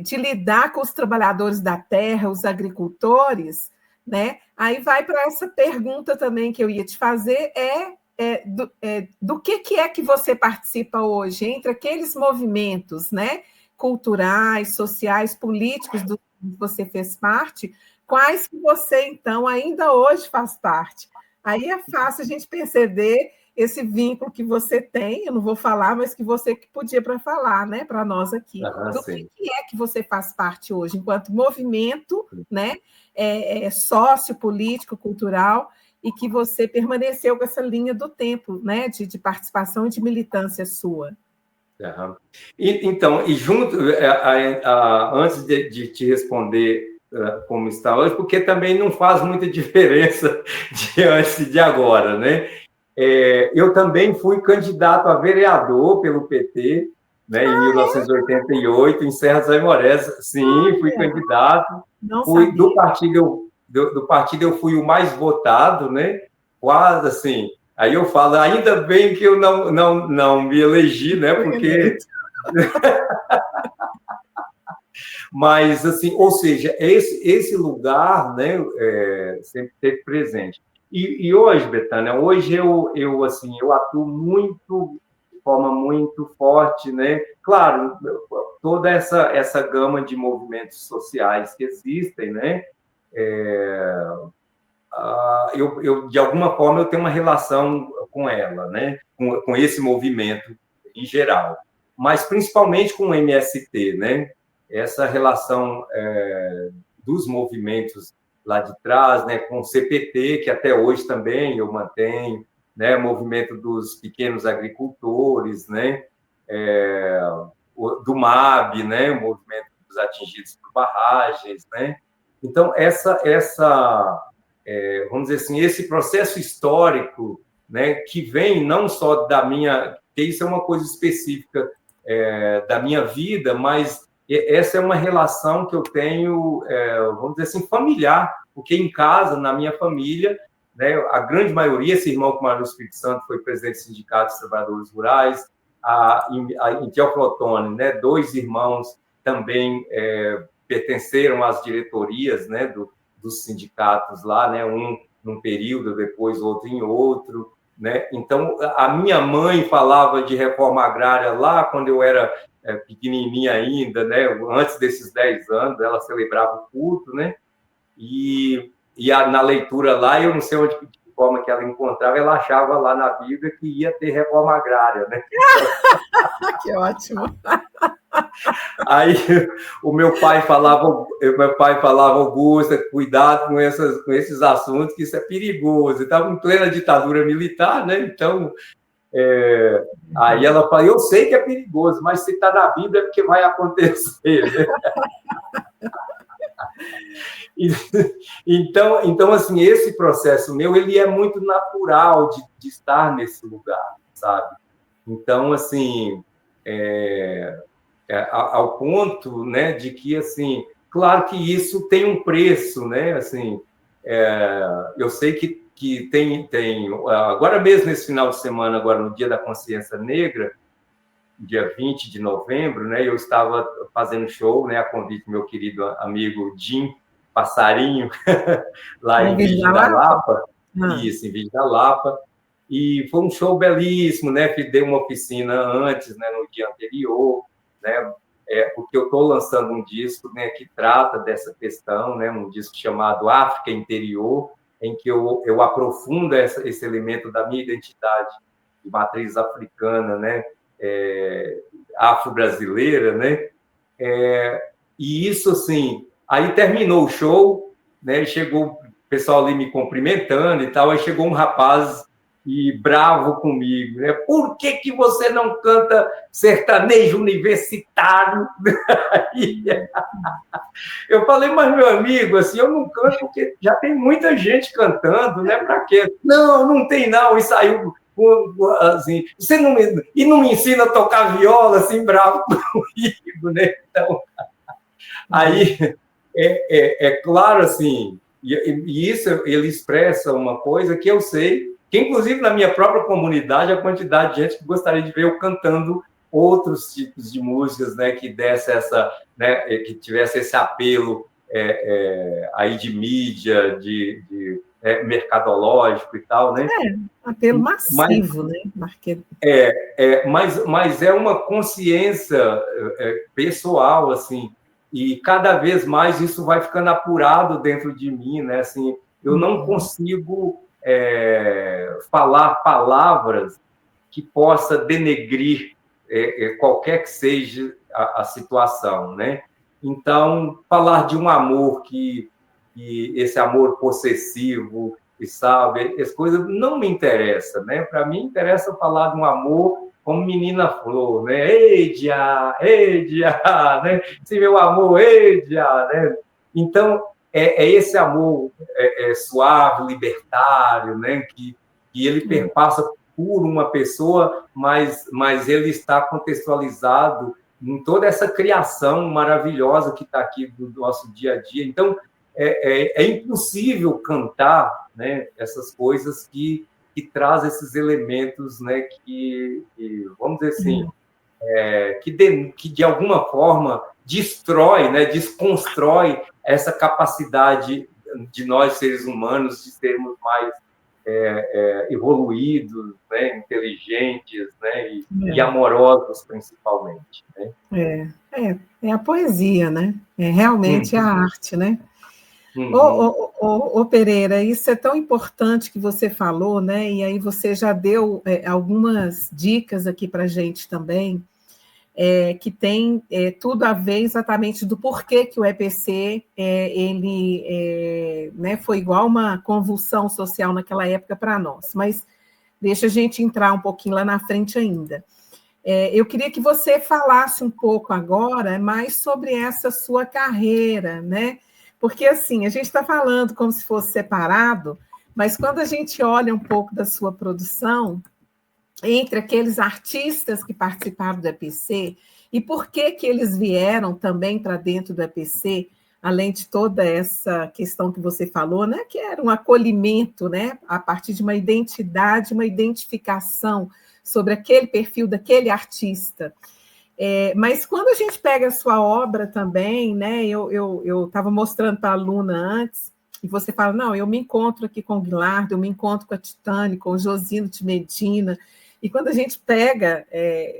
de lidar com os trabalhadores da terra, os agricultores, né? Aí vai para essa pergunta também que eu ia te fazer, do que é que você participa hoje, entre aqueles movimentos, né, culturais, sociais, políticos do que você fez parte, quais que você, então, ainda hoje faz parte? Aí é fácil a gente perceber esse vínculo que você tem, eu não vou falar, mas que você que podia para falar, né, para nós aqui. Do Sim. que é que você faz parte hoje, enquanto movimento, né, sociopolítico, cultural, e que você permaneceu com essa linha do tempo, né, de participação e de militância sua. Então, e junto, antes de te responder como está hoje, porque também não faz muita diferença de antes e de agora, né? Eu também fui candidato a vereador pelo PT, né, em 1988, em Serra dos Aimorés. Sim, fui candidato. Não Fui sabia. do partido eu fui o mais votado, né? Quase assim. Aí eu falo, ainda bem que eu não me elegi, né? Porque mas, assim, ou seja, esse lugar, né, sempre teve presente. E hoje, Betânia, hoje eu atuo muito, de forma muito forte, né? Claro, toda essa gama de movimentos sociais que existem, né? De alguma forma, eu tenho uma relação com ela, né? Com esse movimento em geral, mas principalmente com o MST, né? Essa relação dos movimentos lá de trás, né? Com o CPT, que até hoje também eu mantenho, né? Movimento dos pequenos agricultores, né? Do MAB, né? O movimento dos atingidos por barragens, né? Então, vamos dizer assim, esse processo histórico, né, que vem não só da minha, que isso é uma coisa específica da minha vida, mas essa é uma relação que eu tenho, vamos dizer assim, familiar, porque em casa, na minha família, né, a grande maioria, esse irmão que mora no Espírito Santo foi presidente do Sindicato dos Trabalhadores Rurais, em Teoflotone, né, 2 irmãos também pertenceram às diretorias, né, dos sindicatos lá, né? Um num período, depois outro em outro, né? Então, a minha mãe falava de reforma agrária lá quando eu era pequenininha ainda, né? Antes desses 10 anos, ela celebrava o culto, né? E na leitura lá, eu não sei onde, de que forma que ela encontrava, ela achava lá na Bíblia que ia ter reforma agrária, né? Que ótimo. Aí o meu pai falava, Augusta, cuidado com esses assuntos, que isso é perigoso. Estava em plena ditadura militar, né? Então, aí ela falou, eu sei que é perigoso, mas se está na Bíblia é porque vai acontecer, né? Então, assim, esse processo meu, ele é muito natural de estar nesse lugar, sabe? Então, assim, ao ponto, né, de que, assim, claro que isso tem um preço, né, assim, eu sei que tem, agora mesmo, nesse final de semana, agora no Dia da Consciência Negra, dia 20 de novembro, né, eu estava fazendo show, né, a convite do meu querido amigo Jim Passarinho, lá em Virgem da Lapa, isso, em Virgem da Lapa, e foi um show belíssimo, né, dei uma oficina antes, né, no dia anterior, né, porque eu estou lançando um disco, né, que trata dessa questão, né, um disco chamado África Interior, em que eu aprofundo esse elemento da minha identidade de matriz africana, né, afro-brasileira, né, e isso, assim, aí terminou o show, né, chegou o pessoal ali me cumprimentando e tal, aí chegou um rapaz bravo comigo, né? Por que você não canta sertanejo universitário? Eu falei, mas meu amigo, assim, eu não canto porque já tem muita gente cantando, né? Para quê? Não tem não, e saiu assim, você não me ensina a tocar viola, assim, bravo comigo, né? Então, aí é claro, assim, e isso ele expressa uma coisa que eu sei, que inclusive na minha própria comunidade, a quantidade de gente que gostaria de ver eu cantando outros tipos de músicas, né, que desse né, que tivesse esse apelo aí de mídia, de mercadológico e tal, né? Apelo massivo, né? Mas é uma consciência pessoal, assim, e cada vez mais isso vai ficando apurado dentro de mim, né? Assim, eu não consigo falar palavras que possa denegrir qualquer que seja a situação, né? Então, falar de um amor que esse amor possessivo, e sabe, as coisas não me interessam, né? Para mim interessa falar de um amor como menina flor, né? Ei, dia, né? Se meu amor, ei, dia, né? Então, é esse amor suave, libertário, né? Que ele perpassa por uma pessoa, mas ele está contextualizado em toda essa criação maravilhosa que está aqui do nosso dia a dia. Então, é impossível cantar, né, essas coisas que trazem esses elementos, né, que vamos dizer assim, que de alguma forma destrói, né, desconstrói essa capacidade de nós, seres humanos, de sermos mais evoluídos, né, inteligentes, né, e amorosos, principalmente. Né? É a poesia, né? Realmente a arte, né? Ô, Pereira, isso é tão importante que você falou, né? E aí você já deu algumas dicas aqui para a gente também, que tem tudo a ver exatamente do porquê que o EPC ele né, foi igual uma convulsão social naquela época para nós. Mas deixa a gente entrar um pouquinho lá na frente ainda. Eu queria que você falasse um pouco agora mais sobre essa sua carreira, né? Porque, assim, a gente está falando como se fosse separado, mas quando a gente olha um pouco da sua produção, entre aqueles artistas que participaram do EPC, e por que eles vieram também para dentro do EPC, além de toda essa questão que você falou, né? Que era um acolhimento, né? A partir de uma identidade, uma identificação sobre aquele perfil daquele artista. Mas quando a gente pega a sua obra também, né? Eu estava mostrando para a aluna antes, e você fala, não, eu me encontro aqui com o Guilardo, eu me encontro com a Titânia, com o Josino de Medina, e quando a gente pega,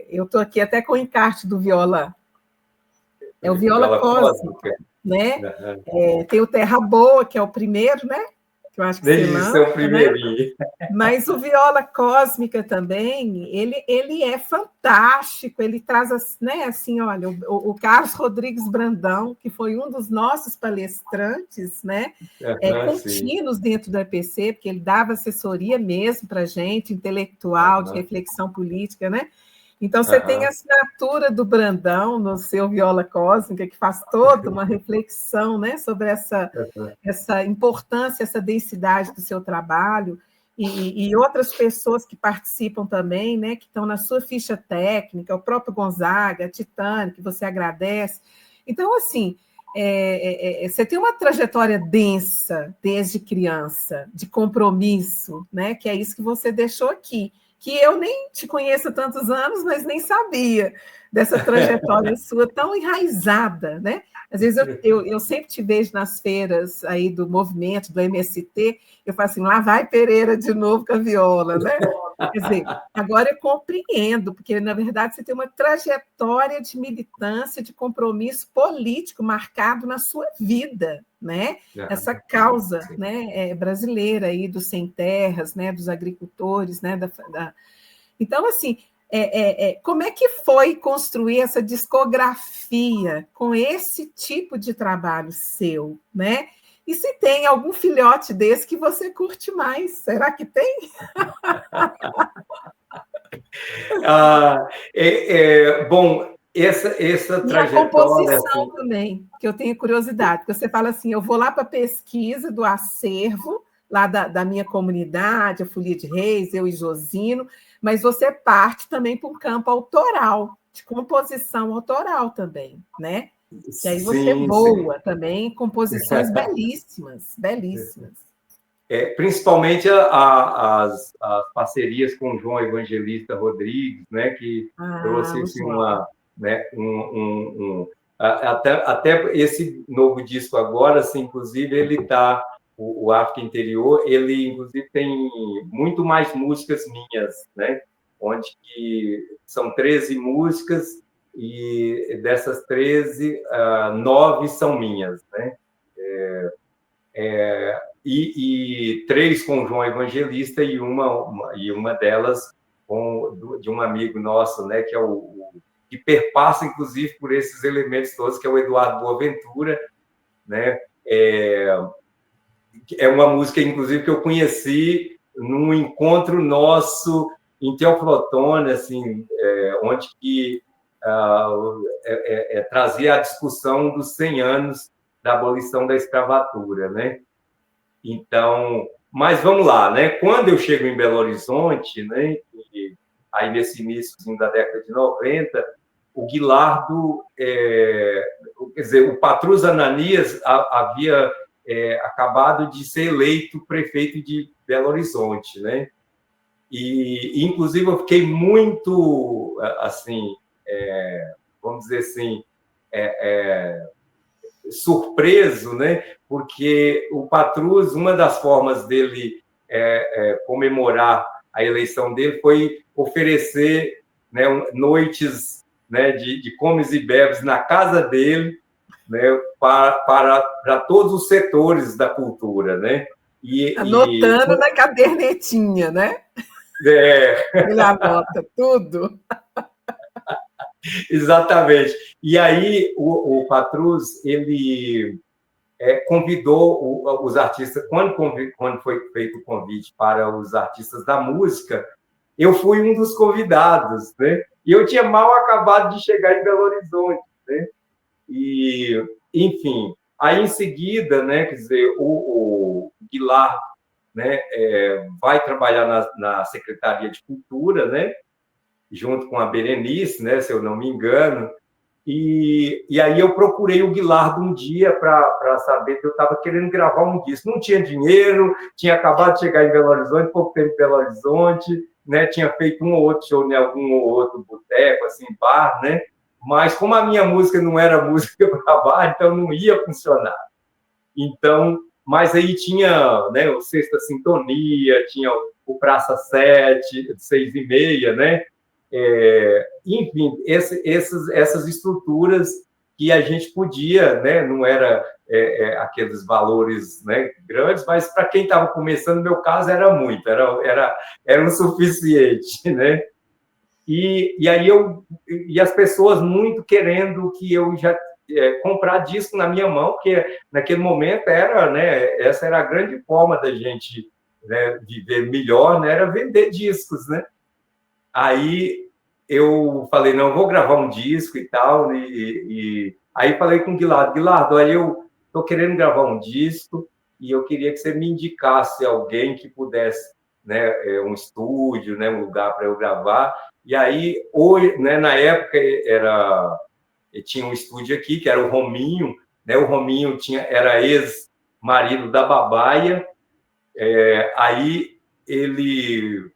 eu estou aqui até com o encarte do Viola, o Viola Cósmica, né? Tem o Terra Boa, que é o primeiro, né? Que eu acho que você lança, é o primeirinho. Né? Mas o Viola Cósmica também, ele é fantástico, ele traz, né, assim, olha, o Carlos Rodrigues Brandão, que foi um dos nossos palestrantes, né, contínuos dentro do EPC, porque ele dava assessoria mesmo para a gente, intelectual, de reflexão política, né? Então, você tem a assinatura do Brandão no seu Viola Cósmica, que faz toda uma reflexão, né, sobre essa importância, essa densidade do seu trabalho, e outras pessoas que participam também, né, que estão na sua ficha técnica, o próprio Gonzaga, a Titânia, que você agradece. Então, assim, você tem uma trajetória densa desde criança, de compromisso, né, que é isso que você deixou aqui, que eu nem te conheço há tantos anos, mas nem sabia dessa trajetória sua tão enraizada, né? Às vezes eu sempre te vejo nas feiras aí do movimento, do MST, eu falo assim, lá vai Pereira de novo com a viola, né? Quer dizer, agora eu compreendo, porque, na verdade, você tem uma trajetória de militância, de compromisso político marcado na sua vida, né? Essa causa, né, brasileira aí dos sem terras, né, dos agricultores, né, Então, assim, como é que foi construir essa discografia com esse tipo de trabalho seu, né? E se tem algum filhote desse que você curte mais? Será que tem? Bom, essa trajetória... E a composição assim... também, que eu tenho curiosidade, porque você fala assim, eu vou lá para a pesquisa do acervo, lá da minha comunidade, a Folia de Reis, eu e Josino, mas você parte também para um campo autoral, de composição autoral também, né? Que aí você voa também, composições belíssimas, belíssimas. Principalmente as parcerias com o João Evangelista Rodrigues, né, que trouxe assim, até esse novo disco agora, assim, inclusive, ele está, o África Interior, ele, inclusive, tem muito mais músicas minhas, né, onde que são 13 músicas, e dessas 13, 9 são minhas, né? E 3 com o João Evangelista e uma delas de um amigo nosso, né, que é que perpassa, inclusive, por esses elementos todos, que é o Eduardo Boaventura, né? É uma música, inclusive, que eu conheci num encontro nosso em Teoflotone, assim, onde que trazia a discussão dos 100 anos da abolição da escravatura, né? Então, mas vamos lá, né? Quando eu chego em Belo Horizonte, né? E aí nesse início da década de 90, o Guilardo, quer dizer, o Patrus Ananias havia acabado de ser eleito prefeito de Belo Horizonte, né? E inclusive eu fiquei muito, assim, vamos dizer assim, surpreso, né? Porque o Patrus, uma das formas dele comemorar a eleição dele foi oferecer, né, noites, né, de comes e bebes na casa dele, né, para todos os setores da cultura, né? Anotando na cadernetinha, né? Ele anota tudo. Exatamente. E aí o Patrus, ele convidou os artistas, quando foi feito o convite para os artistas da música, eu fui um dos convidados, né? E eu tinha mal acabado de chegar em Belo Horizonte, né? E, enfim, aí em seguida, né, quer dizer, o Guilar, né, vai trabalhar na Secretaria de Cultura, né, junto com a Berenice, né, se eu não me engano, e aí eu procurei o Guilardo um dia para saber que eu estava querendo gravar um disco. Não tinha dinheiro, tinha acabado de chegar em Belo Horizonte, pouco tempo em Belo Horizonte, né? Tinha feito um ou outro show em algum ou outro boteco, assim, bar, né? Mas como a minha música não era música para bar, então não ia funcionar. Então, mas aí tinha, né, o Sexta Sintonia, tinha o Praça 7, 6h30, né? Enfim, essas estruturas que a gente podia, né? Não era aqueles valores, né, grandes, mas para quem estava começando, no meu caso, era muito, era o suficiente, né? E aí e as pessoas muito querendo que eu já comprar disco na minha mão, porque naquele momento era, né, essa era a grande forma da gente, né, viver melhor, né, era vender discos, né? Aí eu falei, não, vou gravar um disco e tal, e aí falei com o Guilardo, olha, eu estou querendo gravar um disco e eu queria que você me indicasse alguém que pudesse, né, um estúdio, né, um lugar para eu gravar. E aí, hoje, né, na época, tinha um estúdio aqui, que era o Rominho, né, o Rominho era ex-marido da Babaia, aí ele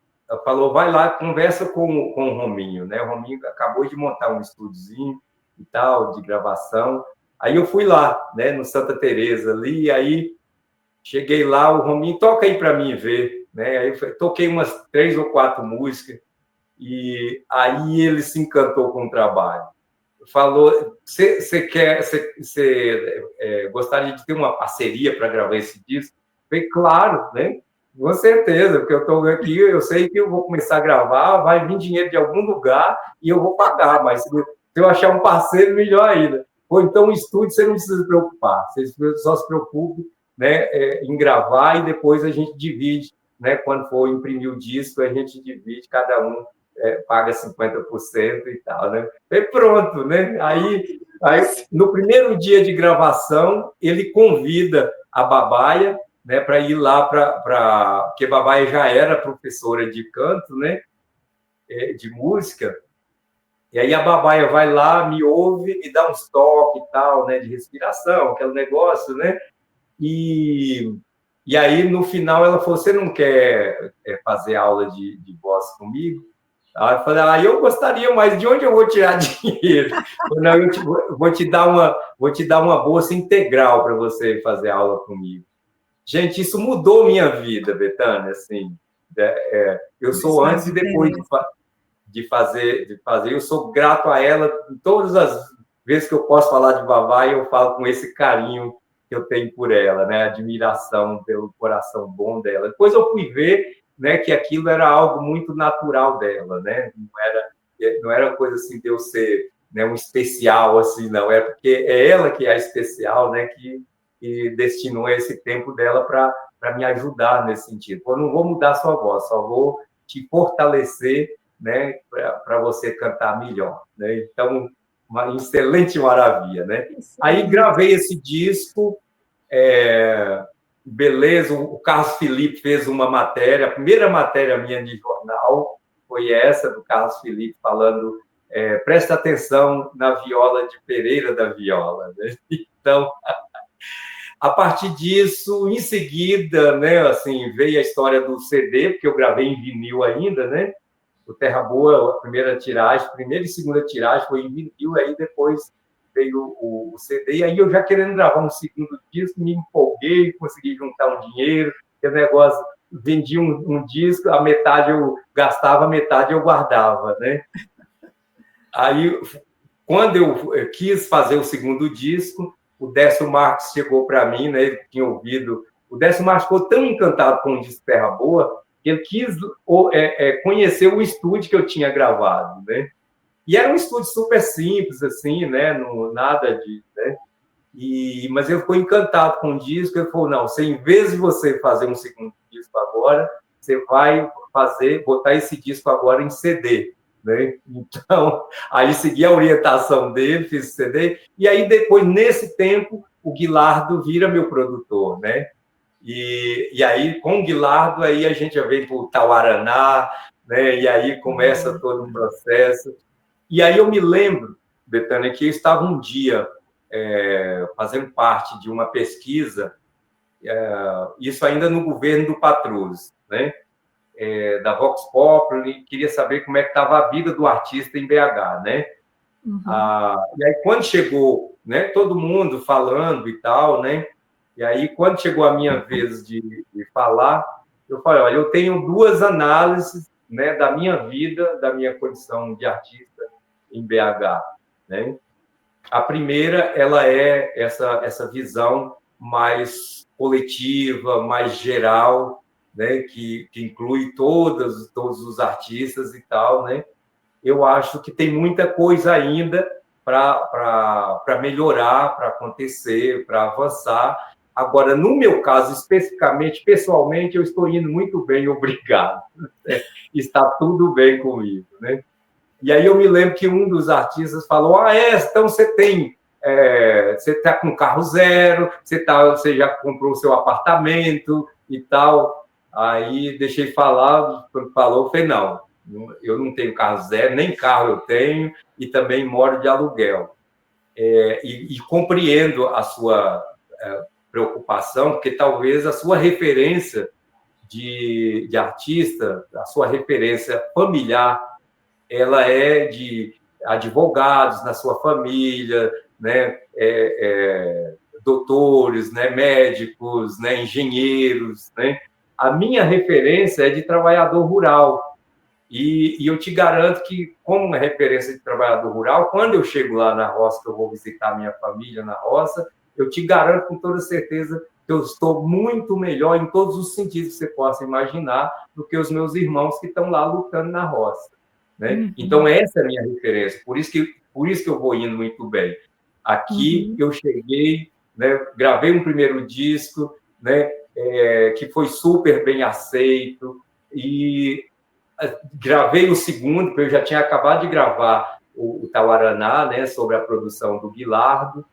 falou, vai lá, conversa com o Rominho, né? O Rominho acabou de montar um estúdiozinho e tal, de gravação. Aí eu fui lá, né, no Santa Teresa ali, e aí cheguei lá, o Rominho, toca aí para mim ver, né? Aí eu toquei umas 3 ou 4 músicas, e aí ele se encantou com o trabalho. Falou, você gostaria de ter uma parceria para gravar esse disco? Eu falei, claro, né? Com certeza, porque eu estou aqui, eu sei que eu vou começar a gravar, vai vir dinheiro de algum lugar e eu vou pagar, mas se eu achar um parceiro, melhor ainda. Ou então o estúdio você não precisa se preocupar, você só se preocupe, né, em gravar e depois a gente divide, né? Quando for imprimir o disco, a gente divide, cada um paga 50% e tal, né? E pronto, né? Aí, no primeiro dia de gravação, ele convida a Babaia, né, para ir lá porque a Babaia já era professora de canto, né, de música. E aí a Babaia vai lá, me ouve, me dá uns toques e tal, né, de respiração, aquele negócio, né? E aí, no final, ela falou, você não quer fazer aula de voz comigo? Aí eu falei, eu gostaria, mas de onde eu vou tirar dinheiro? Não, vou te dar uma bolsa integral para você fazer aula comigo. Gente, isso mudou minha vida, Betânia, assim. Eu sou antes e depois de fazer, eu sou grato a ela. Todas as vezes que eu posso falar de Babaia, eu falo com esse carinho que eu tenho por ela, né? Admiração pelo coração bom dela. Depois eu fui ver, né, que aquilo era algo muito natural dela, né? Não era coisa assim de eu ser, né, um especial assim, não. É porque é ela que é a especial, né? Que destinou esse tempo dela para me ajudar nesse sentido. Eu não vou mudar a sua voz, só vou te fortalecer, né, para você cantar melhor, né? Então, uma excelente maravilha, né? Aí gravei esse disco, beleza, o Carlos Felipe fez uma matéria, a primeira matéria minha de jornal foi essa, do Carlos Felipe, falando, presta atenção na viola de Pereira da Viola, né? Então, a partir disso, em seguida, né, assim, veio a história do CD, porque eu gravei em vinil ainda, né? O Terra Boa, a primeira e segunda tiragem foi em vinil, aí depois veio o CD, e aí eu já querendo gravar um segundo disco, me empolguei, consegui juntar um dinheiro, que o negócio, vendi um disco, a metade eu gastava, a metade eu guardava, né? Aí, quando eu quis fazer o segundo disco, o Décio Marques chegou para mim, né? Ele tinha ouvido. O Décio Marques ficou tão encantado com o disco Terra Boa que ele quis conhecer o estúdio que eu tinha gravado, né? E era um estúdio super simples, assim, né? Não, nada de, né? Mas ele ficou encantado com o disco. Ele falou: não, você, em vez de você fazer um segundo disco agora, você vai botar esse disco agora em CD. Né? Então, aí segui a orientação dele, fiz o CD, e aí depois, nesse tempo, o Guilardo vira meu produtor, né? E aí, com o Guilardo, aí a gente já vem para o Tauaraná, né? E aí começa todo um processo. E aí eu me lembro, Bethânia, que eu estava um dia fazendo parte de uma pesquisa, isso ainda no governo do Patrus, né? Da Vox Populi, queria saber como é que estava a vida do artista em BH, né? Uhum. E aí, quando chegou, né, todo mundo falando e tal, né? E aí, quando chegou a minha vez de falar, eu falei: olha, eu tenho duas análises, né, da minha vida, da minha condição de artista em BH, né? A primeira, ela é essa visão mais coletiva, mais geral, né, que inclui todos os artistas e tal, né? Eu acho que tem muita coisa ainda para melhorar, para acontecer, para avançar. Agora, no meu caso, especificamente, pessoalmente, eu estou indo muito bem, obrigado. Está tudo bem comigo, né? E aí eu me lembro que um dos artistas falou: então você está com carro zero, você já comprou o seu apartamento e tal. Aí deixei falar, quando falou, eu falei: não, eu não tenho carro zero, nem carro eu tenho, e também moro de aluguel. E compreendo a sua preocupação, porque talvez a sua referência de artista, a sua referência familiar, ela é de advogados na sua família, né? Doutores, né? Médicos, né? Engenheiros, né? A minha referência é de trabalhador rural. E eu te garanto que, como uma referência de trabalhador rural, quando eu chego lá na roça, que eu vou visitar a minha família na roça, eu te garanto com toda certeza que eu estou muito melhor em todos os sentidos que você possa imaginar do que os meus irmãos que estão lá lutando na roça. Né? Uhum. Então, essa é a minha referência, por isso que eu vou indo muito bem. Aqui, eu cheguei, né, gravei um primeiro disco, né, que foi super bem aceito, e gravei o segundo, porque eu já tinha acabado de gravar o Tauaraná, né, sobre a produção do Guilardo,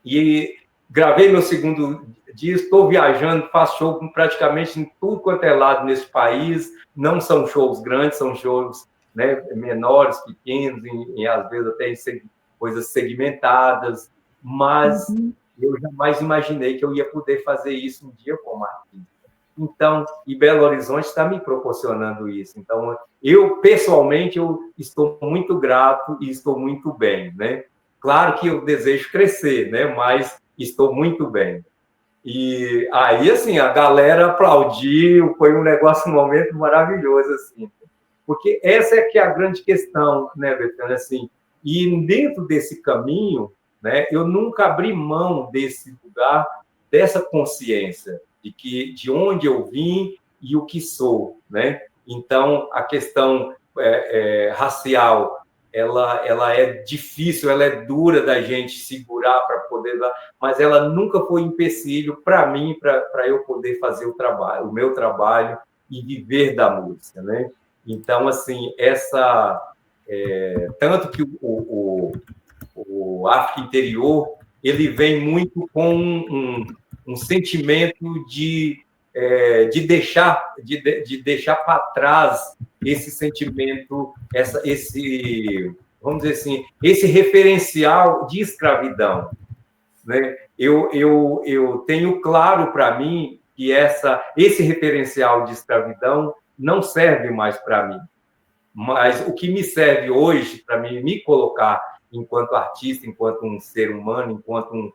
e gravei meu segundo disco, estou viajando, faço show praticamente em tudo quanto é lado nesse país, não são shows grandes, são shows, né, menores, pequenos, e às vezes até em coisas segmentadas, mas eu jamais imaginei que eu ia poder fazer isso um dia como artista. Então, e Belo Horizonte está me proporcionando isso. Então, eu, pessoalmente, eu estou muito grato e estou muito bem, né? Claro que eu desejo crescer, né? Mas estou muito bem. E aí, assim, a galera aplaudiu, foi um negócio, um momento maravilhoso, assim. Porque essa é que é a grande questão, né, Bethânia? Assim, e dentro desse caminho, né, eu nunca abri mão desse lugar, dessa consciência de onde eu vim e o que sou, né? Então, a questão racial, ela é difícil, ela é dura da gente segurar para poder dar, mas ela nunca foi empecilho para mim, para eu poder fazer o meu trabalho e viver da música, né? Então, assim, tanto que o África Interior, ele vem muito com um sentimento de deixar para trás esse sentimento, vamos dizer assim, esse referencial de escravidão, né? Eu tenho claro para mim que esse referencial de escravidão não serve mais para mim, mas o que me serve hoje para mim me colocar enquanto artista, enquanto um ser humano, enquanto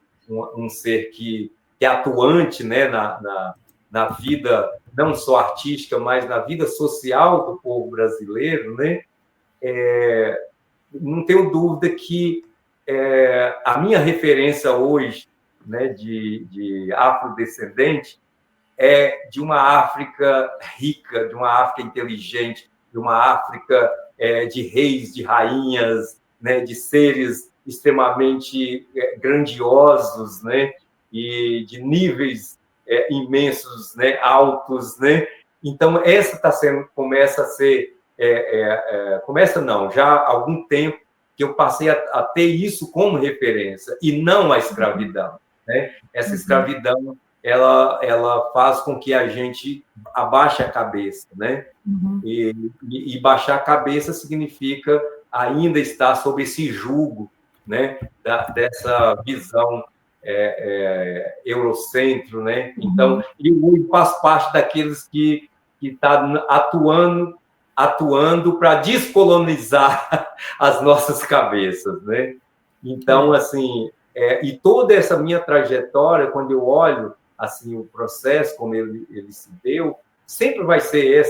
um ser que é atuante, né, na vida não só artística, mas na vida social do povo brasileiro, né? Não tenho dúvida que a minha referência hoje, né, de afrodescendente é de uma África rica, de uma África inteligente, de uma África de reis, de rainhas, né, de seres extremamente grandiosos, né, e de níveis imensos, né, altos, né. Então essa começa a ser começa não, já há algum tempo que eu passei a ter isso como referência e não a escravidão, né? Essa escravidão ela faz com que a gente abaixe a cabeça, né? E baixar a cabeça significa ainda estar sob esse jugo, né? Dessa visão eurocentro, né? Então, eu faço parte daqueles que está atuando para descolonizar as nossas cabeças, né? Então, assim, e toda essa minha trajetória, quando eu olho assim o processo como ele se deu, sempre vai ser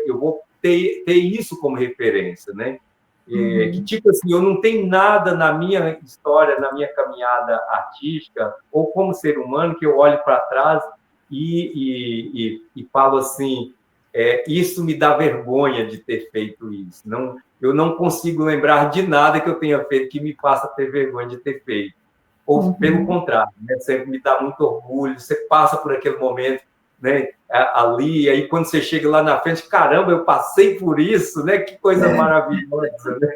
eu vou ter isso como referência, né? Que tipo assim, eu não tenho nada na minha história, na minha caminhada artística ou como ser humano que eu olhe para trás e falo assim, isso me dá vergonha de ter feito isso. Não, eu não consigo lembrar de nada que eu tenha feito que me faça ter vergonha de ter feito. Ou pelo contrário, né? Sempre me dá muito orgulho. Você passa por aquele momento, né, ali, e aí quando você chega lá na frente, caramba, eu passei por isso, né? Que coisa maravilhosa, né?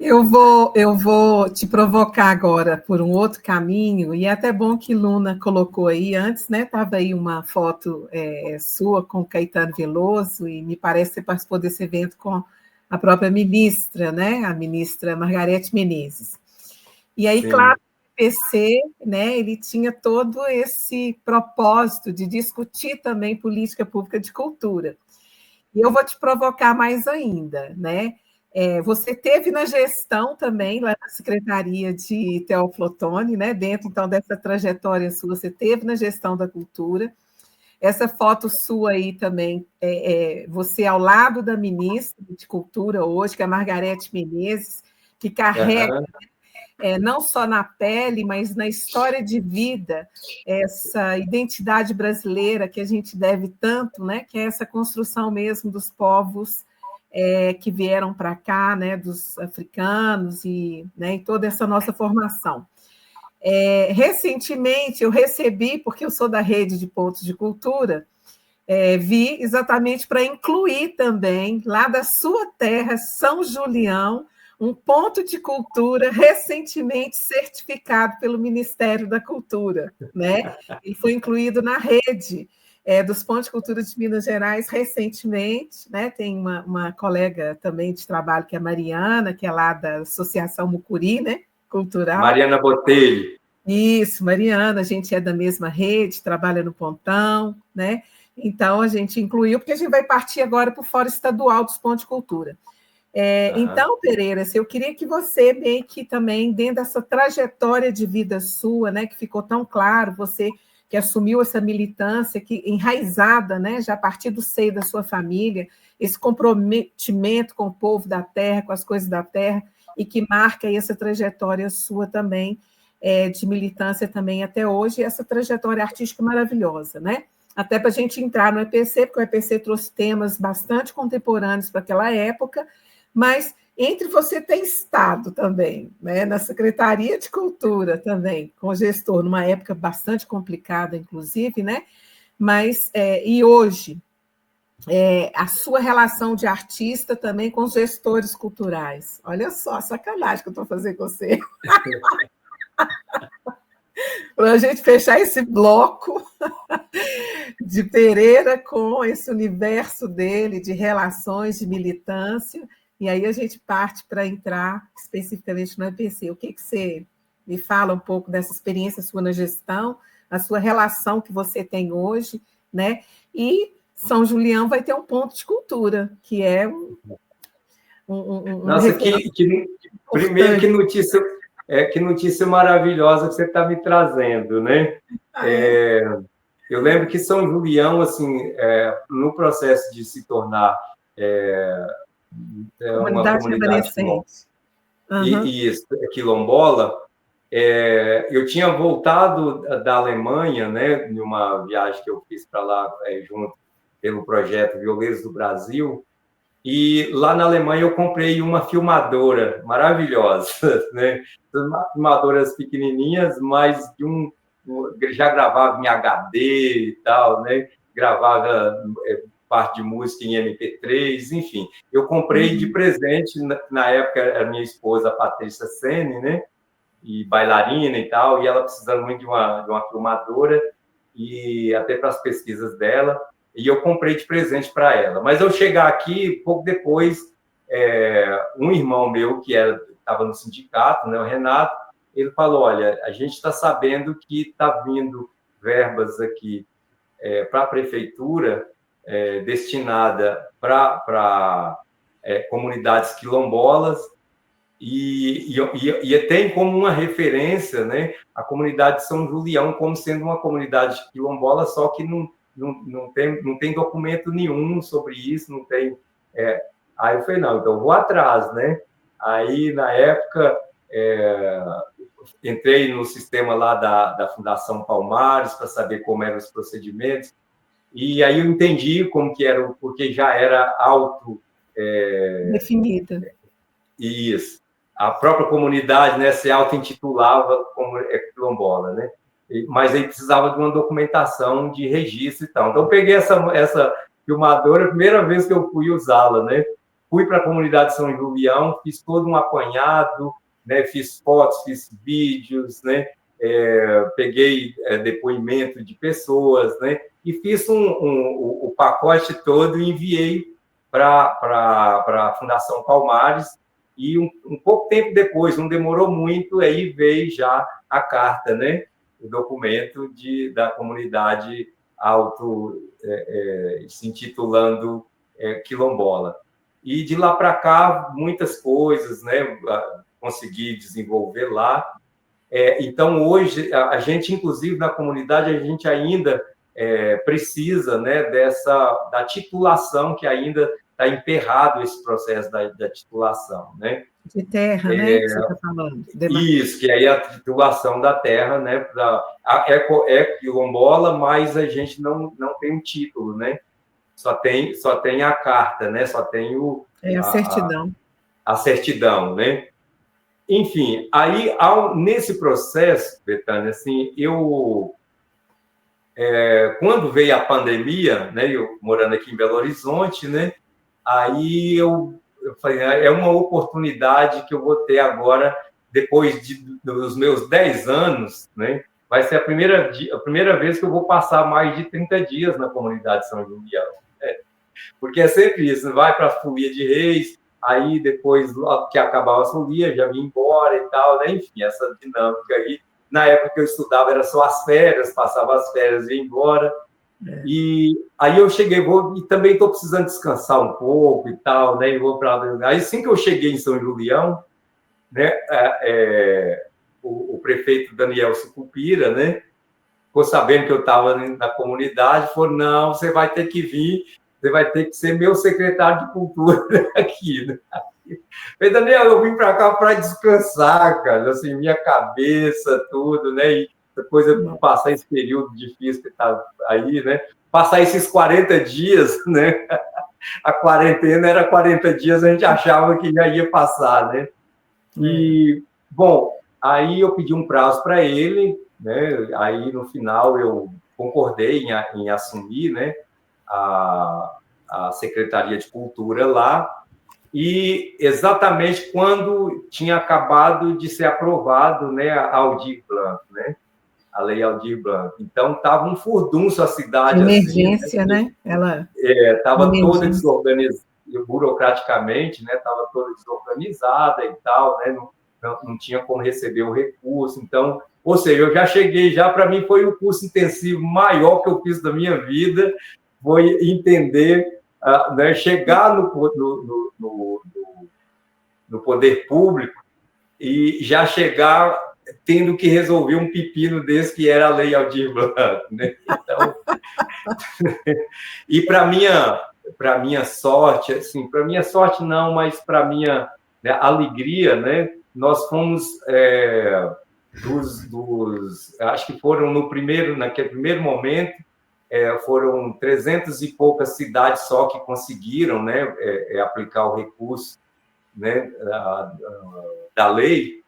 Eu vou te provocar agora por um outro caminho, e é até bom que Luna colocou aí antes, né? Estava aí uma foto sua com Caetano Veloso, e me parece que você participou desse evento com a própria ministra, né? A ministra Margarete Menezes. E aí, sim, claro, o PC, né, ele tinha todo esse propósito de discutir também política pública de cultura. E eu vou te provocar mais ainda, né? Você teve na gestão também, lá na Secretaria de Teófilo Otoni, né? Dentro, então, dessa trajetória sua, você teve na gestão da cultura. Essa foto sua aí também, você ao lado da ministra de Cultura hoje, que é a Margarete Menezes, que carrega não só na pele, mas na história de vida, essa identidade brasileira que a gente deve tanto, né? Que é essa construção mesmo dos povos que vieram para cá, né? Dos africanos e toda essa nossa formação. Recentemente, eu recebi, porque eu sou da rede de pontos de cultura, vi exatamente para incluir também, lá da sua terra, São Julião, um ponto de cultura recentemente certificado pelo Ministério da Cultura, né? E foi incluído na rede dos pontos de cultura de Minas Gerais recentemente, né? Tem uma colega também de trabalho, que é a Mariana, que é lá da Associação Mucuri, né? Cultural. Mariana Botelho. Isso, Mariana, a gente é da mesma rede, trabalha no Pontão, né? Então, a gente incluiu, porque a gente vai partir agora para o Fórum Estadual dos Pontos de Cultura. Então, Pereira, eu queria que você, meio que também, dentro dessa trajetória de vida sua, né, que ficou tão claro, você que assumiu essa militância que enraizada, né, já a partir do seio da sua família, esse comprometimento com o povo da terra, com as coisas da terra, e que marca aí essa trajetória sua também, de militância também até hoje, e essa trajetória artística maravilhosa, né? Até para a gente entrar no EPC, porque o EPC trouxe temas bastante contemporâneos para aquela época, mas entre você ter estado também, né, na Secretaria de Cultura também, com o gestor, numa época bastante complicada, inclusive, né? Mas, e hoje, a sua relação de artista também com os gestores culturais. Olha só a sacanagem que eu estou fazendo com você. Para a gente fechar esse bloco de Pereira com esse universo dele de relações, de militância, e aí a gente parte para entrar especificamente no EPC. O que você me fala um pouco dessa experiência sua na gestão, a sua relação que você tem hoje, né? E São Julião vai ter um ponto de cultura, que é Nossa, primeiro que notícia maravilhosa que você está me trazendo, né? Eu lembro que São Julião, assim, no processo de se tornar uma comunidade quilombola, eu tinha voltado da Alemanha, né, em uma viagem que eu fiz para lá junto pelo projeto Violeiros do Brasil, e lá na Alemanha eu comprei uma filmadora maravilhosa, né? Filmadoras pequenininhas, mas já gravava em HD e tal, né? Gravava parte de música em MP3, enfim. Eu comprei de presente, na época, a minha esposa, a Patrícia Sene, né? E bailarina e tal, e ela precisando muito de uma filmadora, e até para as pesquisas dela, e eu comprei de presente para ela. Mas eu chegar aqui, pouco depois, um irmão meu, que estava no sindicato, né, o Renato, ele falou, olha, a gente está sabendo que está vindo verbas aqui para a prefeitura, destinada para comunidades quilombolas, e tem como uma referência, né, a comunidade de São Julião como sendo uma comunidade quilombola, só que não tem documento nenhum sobre isso, não tem... Aí eu falei, não, então eu vou atrás, né? Aí, na época, entrei no sistema lá da Fundação Palmares para saber como eram os procedimentos, e aí eu entendi como que era, porque já era definida. Isso. A própria comunidade, né, se auto-intitulava como quilombola, né? Mas aí precisava de uma documentação de registro e tal. Então, eu peguei essa filmadora, a primeira vez que eu fui usá-la, né? Fui para a comunidade de São Julião, fiz todo um apanhado, né? Fiz fotos, fiz vídeos, né? Peguei depoimento de pessoas, né? E fiz o pacote todo e enviei para a Fundação Palmares, e um pouco tempo depois, não demorou muito, aí veio já a carta, né? O documento da comunidade se intitulando quilombola. E de lá para cá, muitas coisas, né? Consegui desenvolver lá. Então, hoje, a gente, inclusive, na comunidade, a gente ainda precisa, né, da titulação, que ainda está emperrado esse processo da titulação, né? De terra, né, que você está falando. Isso, que aí a titulação da terra, né? É quilombola, mas a gente não tem um título, né? Só tem a carta, né? Só tem a certidão. A certidão, né? Enfim, aí, nesse processo, Betânia, assim, quando veio a pandemia, né, eu morando aqui em Belo Horizonte, né, aí eu falei, é uma oportunidade que eu vou ter agora, depois dos meus 10 anos, né, vai ser a primeira vez que eu vou passar mais de 30 dias na comunidade de São Julião. Né? Porque é sempre isso, vai para a Folia de Reis, aí depois que acabava a folia, já vim embora e tal, né? Enfim, essa dinâmica aí. Na época que eu estudava, era só as férias, passava as férias e ia embora. E aí eu cheguei, e também estou precisando descansar um pouco e tal, né? E vou para lá. Aí, assim que eu cheguei em São Julião, né? O prefeito Daniel Sucupira, né? Ficou sabendo que eu estava na comunidade, falou, não, você vai ter que vir, você vai ter que ser meu secretário de cultura aqui, né? Falei, Daniel, eu vim para cá para descansar, cara, assim, minha cabeça, tudo, né? E depois eu passar esse período difícil que está aí, né? Passar esses 40 dias, né? A quarentena era 40 dias, a gente achava que já ia passar, né? E, bom, aí eu pedi um prazo para ele, né? Aí, no final, eu concordei em assumir, né? a Secretaria de Cultura lá, e exatamente quando tinha acabado de ser aprovado, né, a Aldir Blanc, né, a Lei Aldir Blanc. Então, estava um furdunço a cidade, assim, Emergência, né? Ela estava toda emergência. desorganizada, burocraticamente, né, estava toda desorganizada e tal, né, não tinha como receber o recurso. Então, ou seja, eu já cheguei, já para mim foi o curso intensivo maior que eu fiz da minha vida, foi entender, né, chegar no poder público e já chegar tendo que resolver um pepino desse que era a Lei Aldir Blanc, né? Então, e para minha sorte, assim, para minha sorte não, mas para minha, né, alegria, né? Nós fomos acho que foram naquele primeiro momento, foram 300 e poucas cidades só que conseguiram, né, aplicar o recurso, né, da lei,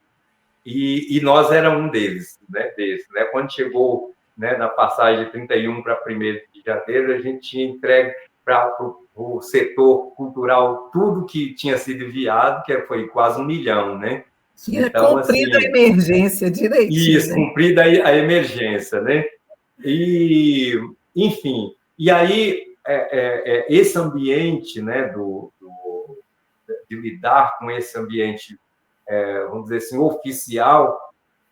e nós era um deles, né, né? Quando chegou, né, na passagem de 31 para 1º de janeiro, a gente tinha entregue para o setor cultural tudo que tinha sido enviado, que foi quase 1 milhão, né? Tinha Então, cumprido a assim, emergência direitinho, isso, né? cumprida a emergência, né? E, enfim, e aí esse ambiente, né, de lidar com esse ambiente, vamos dizer assim, oficial,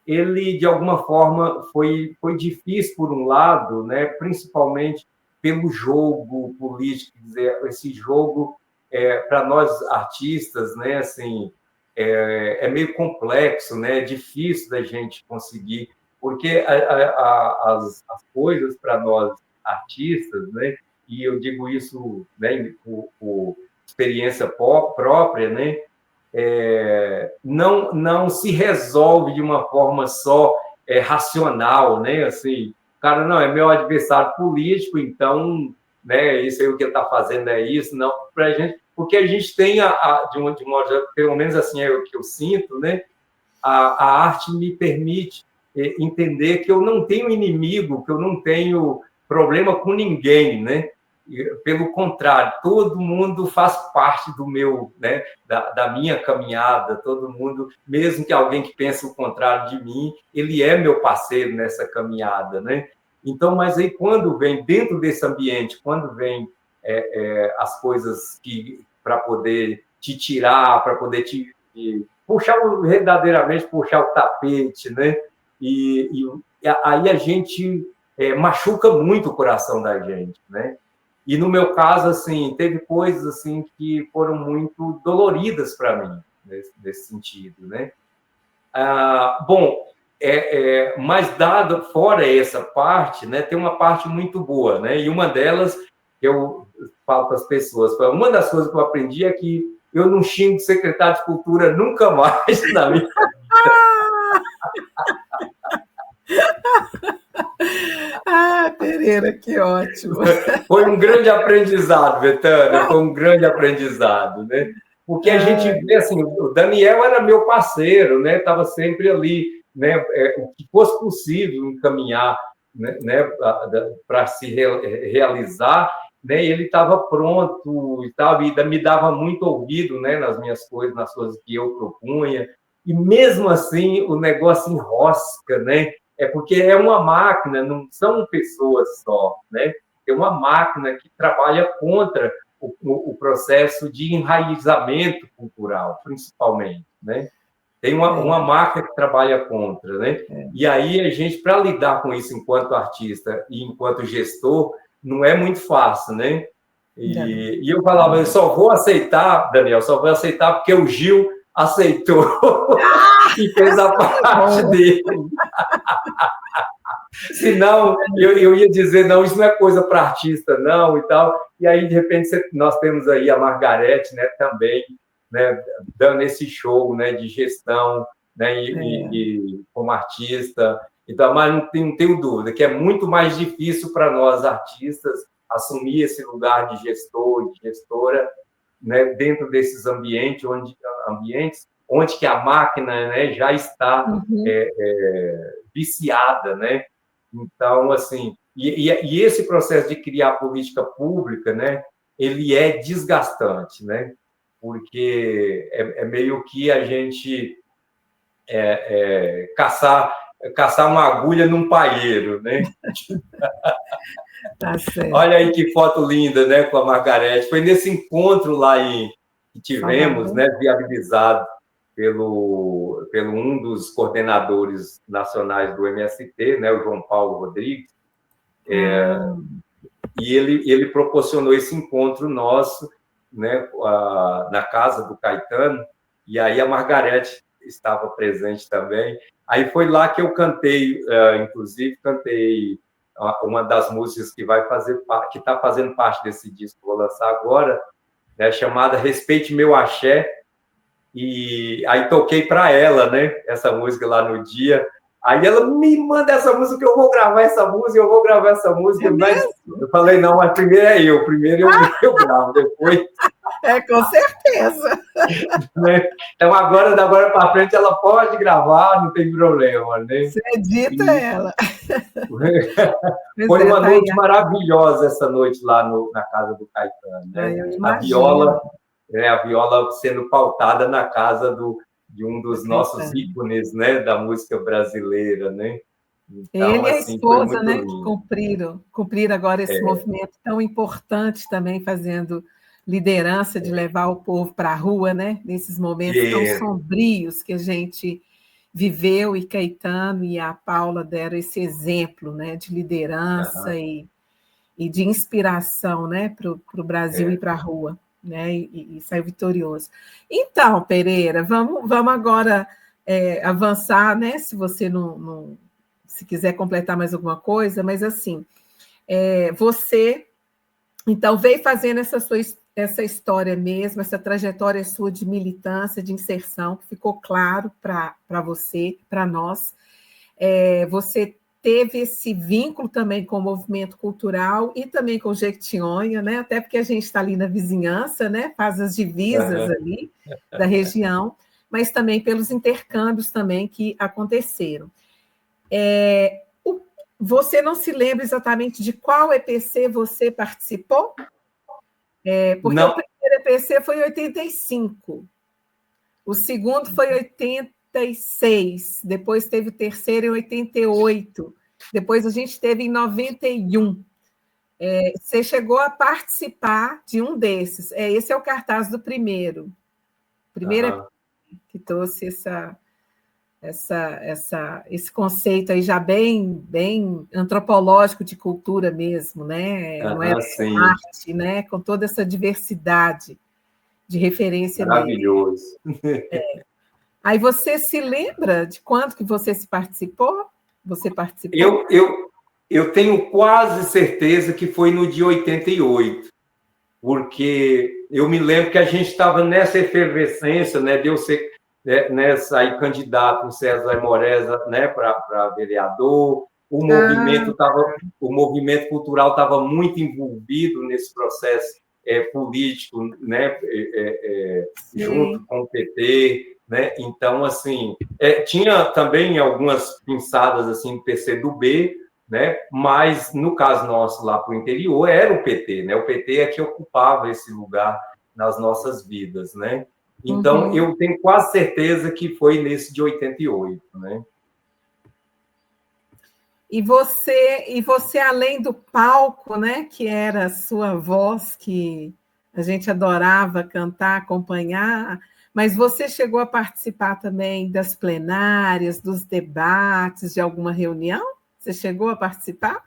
ele, de alguma forma, foi difícil, por um lado, né, principalmente pelo jogo político, quer dizer, esse jogo, para nós artistas, né, assim, meio complexo, né, é difícil da gente conseguir, porque as coisas para nós artistas, né, e eu digo isso, né, por experiência própria, né, não se resolve de uma forma só racional, né? Assim, o cara não é meu adversário político, então, né? Isso aí o que ele está fazendo é isso, não para a gente, porque a gente tem de uma pelo menos assim é o que eu sinto, né? A arte me permite entender que eu não tenho inimigo, que eu não tenho problema com ninguém, né? Pelo contrário, todo mundo faz parte do meu, né, da minha caminhada, todo mundo, mesmo que alguém que pense o contrário de mim, ele é meu parceiro nessa caminhada, né? Então, mas aí quando vem dentro desse ambiente, quando vem as coisas que para poder te tirar, para poder te puxar verdadeiramente puxar o tapete, né? E aí a gente machuca muito o coração da gente, né? E no meu caso, assim, teve coisas assim que foram muito doloridas para mim nesse sentido, né? Bom, mas dado fora essa parte, né, tem uma parte muito boa, né? E uma delas eu falo para as pessoas, uma das coisas que eu aprendi é que eu não xingo secretário de cultura nunca mais na minha. Pereira, que ótimo. Foi um grande aprendizado, Betânia, foi um grande aprendizado, né? Porque a gente vê, assim, o Daniel era meu parceiro, né? Estava sempre ali, né? O que fosse possível encaminhar, né? Para se realizar, né? Ele estava pronto e tal, e me dava muito ouvido, né? Nas minhas coisas, nas coisas que eu propunha. E mesmo assim, o negócio enrosca, né? Porque é uma máquina, não são pessoas só, né? É uma máquina que trabalha contra o processo de enraizamento cultural, principalmente, né? Tem uma máquina que trabalha contra, né? E aí a gente, para lidar com isso enquanto artista e enquanto gestor, não é muito fácil, né? E eu falava, eu só vou aceitar, Daniel, só vou aceitar porque o Gil aceitou e fez a parte dele. Senão, eu ia dizer, não, isso não é coisa para artista, não, e tal. E aí, de repente, nós temos aí a Margarete, né, também, né, dando esse show, né, de gestão, né, e como artista. Então, mas não tenho dúvida que é muito mais difícil para nós, artistas, assumir esse lugar de gestor, de gestora, né, dentro desses ambientes onde que a máquina, né, já está viciada, né? Então, assim, e esse processo de criar política pública, né, ele é desgastante, né? Porque é meio que a gente caçar uma agulha num palheiro, né? Tá certo. Olha aí que foto linda, né, com a Margarete. Foi nesse encontro lá que tivemos, né, viabilizado pelo um dos coordenadores nacionais do MST, né, o João Paulo Rodrigues, e ele proporcionou esse encontro nosso, né, na casa do Caetano, e aí a Margarete estava presente também. Aí foi lá que eu cantei, inclusive cantei uma das músicas que que está fazendo parte desse disco que vou lançar agora, né, chamada Respeite Meu Axé, e aí toquei para ela, né, essa música lá no dia. Aí ela me manda essa música, eu vou gravar essa música, mas eu falei, não, mas primeiro eu gravo, depois... Com certeza. Né? Então, agora para frente, ela pode gravar, não tem problema, né? Você edita ela. Foi uma noite maravilhosa essa noite lá na casa do Caetano, né? Eu imagino. A viola sendo pautada na casa de um dos nossos ícones, né, da música brasileira, né? Então, ele e a assim, esposa, né, que cumpriram agora esse movimento tão importante também, fazendo liderança de levar o povo para a rua, né? Nesses momentos tão sombrios que a gente viveu, e Caetano e a Paula deram esse exemplo, né, de liderança e de inspiração, né, para o Brasil ir para a rua, né, e saiu vitorioso. Então, Pereira, vamos agora avançar, né, se você se quiser completar mais alguma coisa, mas assim, você, então, veio fazendo essa história mesmo, essa trajetória sua de militância, de inserção, que ficou claro para você, para nós. Você teve esse vínculo também com o movimento cultural e também com o Jequitinhonha, né? Até porque a gente está ali na vizinhança, né? Faz as divisas ali da região, mas também pelos intercâmbios também que aconteceram. Você não se lembra exatamente de qual EPC você participou? Porque não. O primeiro EPC foi em 85, o segundo foi em 86, depois teve o terceiro em 88, depois a gente teve em 91. Você chegou a participar de um desses. Esse é o cartaz do primeiro. Primeiro que trouxe esse conceito aí já bem antropológico de cultura mesmo, né? Não é arte, né? Com toda essa diversidade de referência. Maravilhoso. Aí você se lembra de quando que você participou? Você participou? Eu tenho quase certeza que foi no dia 88, porque eu me lembro que a gente estava nessa efervescência, né, de eu ser sair candidato o César Moreza, né, para vereador. O movimento cultural estava muito envolvido nesse processo político, né, junto com o PT, né? Então, assim, tinha também algumas pinçadas assim do PCdoB, né? Mas no caso nosso lá para o interior era o PT, né? O PT é que ocupava esse lugar nas nossas vidas, né? Então, eu tenho quase certeza que foi nesse de 88, né? E você, além do palco, né, que era a sua voz, que a gente adorava cantar, acompanhar, mas você chegou a participar também das plenárias, dos debates, de alguma reunião? Você chegou a participar?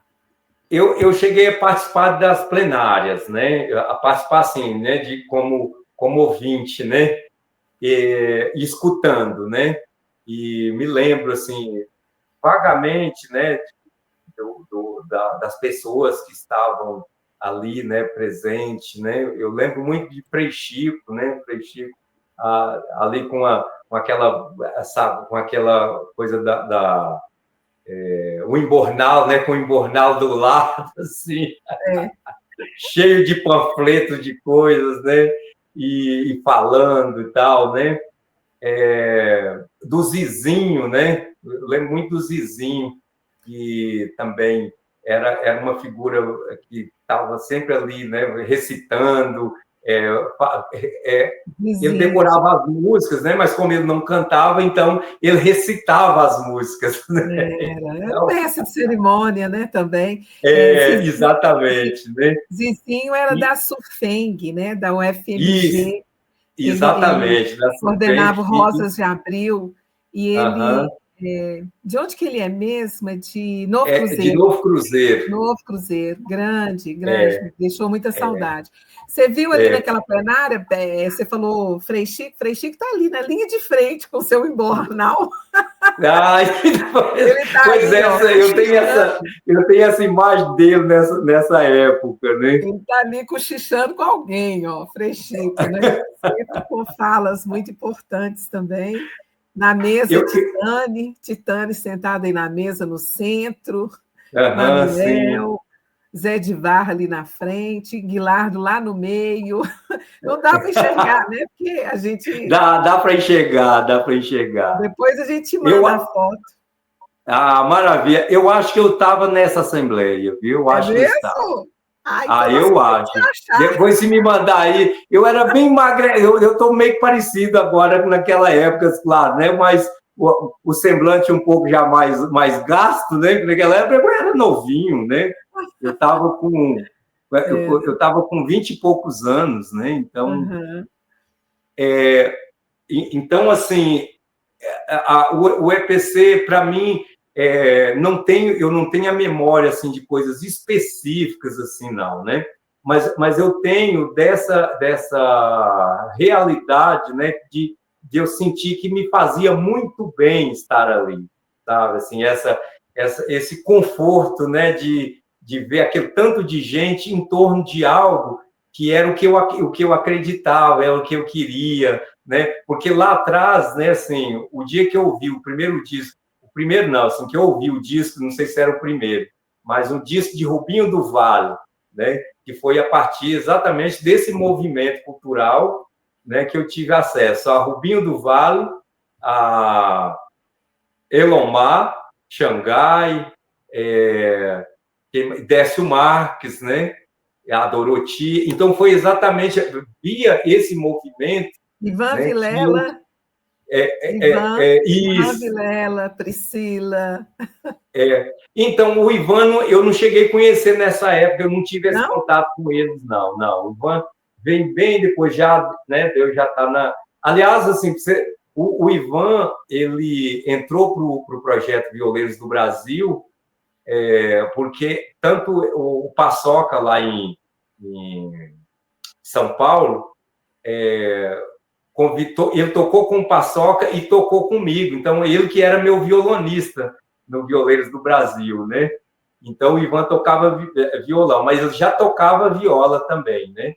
Eu cheguei a participar das plenárias, né? A participar, assim, né, como ouvinte, né? E escutando, né? E me lembro, assim, vagamente, né, das pessoas que estavam ali, né, presente, né? Eu lembro muito de Frei Chico, né? Frei Chico ali com aquela coisa o embornal, né? Com o embornal do lado, assim, cheio de panfletos de coisas, né? E falando e tal, né? Do Zizinho, né? Eu lembro muito do Zizinho, que também era uma figura que estava sempre ali, né, recitando. Ele decorava as músicas, né, mas como ele não cantava, então ele recitava as músicas. Né? Era um mestre de cerimônia, né, também. Exatamente. Né? Zizinho era da SUFENG, né, da Isso, UFMG. Ele exatamente. Da coordenava Sufeng, Rosas de Abril, e Aham. ele... de onde que ele é mesmo? É de Novo De Cruzeiro. Novo Cruzeiro. Novo Cruzeiro, grande, É, me deixou muita saudade. Você viu ali naquela plenária, você falou Frei Chico está ali na linha de frente com o seu embornal. Ele está pois aí, ó, eu tenho essa imagem dele nessa época, né? Ele está ali cochichando com alguém, ó, Frei Chico, né? Sempre com falas muito importantes também. Na mesa, Titane sentada aí na mesa no centro, Sim. Manuel, Zé de Varra ali na frente, Guilardo lá no meio. Não dá para enxergar, né? Porque a gente. Dá para enxergar, dá para enxergar. Depois a gente manda a foto. Maravilha. Eu acho que eu estava nessa assembleia, viu? Eu acho que eu estava. Então eu acho. Depois, se me mandar aí, eu era bem magre, eu estou meio parecido agora naquela época, claro, né? Mas o semblante um pouco já mais gasto, né? Naquela época eu era novinho, né? Eu estava com 20 e poucos anos, né? Então, então assim, o EPC, para mim, eu não tenho a memória assim de coisas específicas assim, não, né? Mas eu tenho dessa realidade, né? De eu sentir que me fazia muito bem estar ali, sabe? Assim, esse conforto, né? De ver aquele tanto de gente em torno de algo que era o que eu acreditava, era o que eu queria, né? Porque lá atrás, né? Assim, o dia que eu ouvi o primeiro disco, não, assim, que eu ouvi o disco, não sei se era o primeiro, mas um disco de Rubinho do Vale, né? Que foi a partir exatamente desse movimento cultural, né? Que eu tive acesso a Rubinho do Vale, a Elomar, Xangai, Décio Marques, né? A Doroti. Então, foi exatamente via esse movimento. Ivan né, Vilela. Ivan Vilela, Priscila. Então, o Ivan, eu não cheguei a conhecer nessa época, eu não tive esse contato com eles, não. O Ivan vem bem depois, já, né? Eu já está na. Aliás, assim, o Ivan, ele entrou para o projeto Violeiros do Brasil, porque tanto o Paçoca lá em São Paulo, ele tocou com o Paçoca e tocou comigo. Então, ele que era meu violonista no Violeiros do Brasil, né? Então, o Ivan tocava violão, mas eu já tocava viola também, né?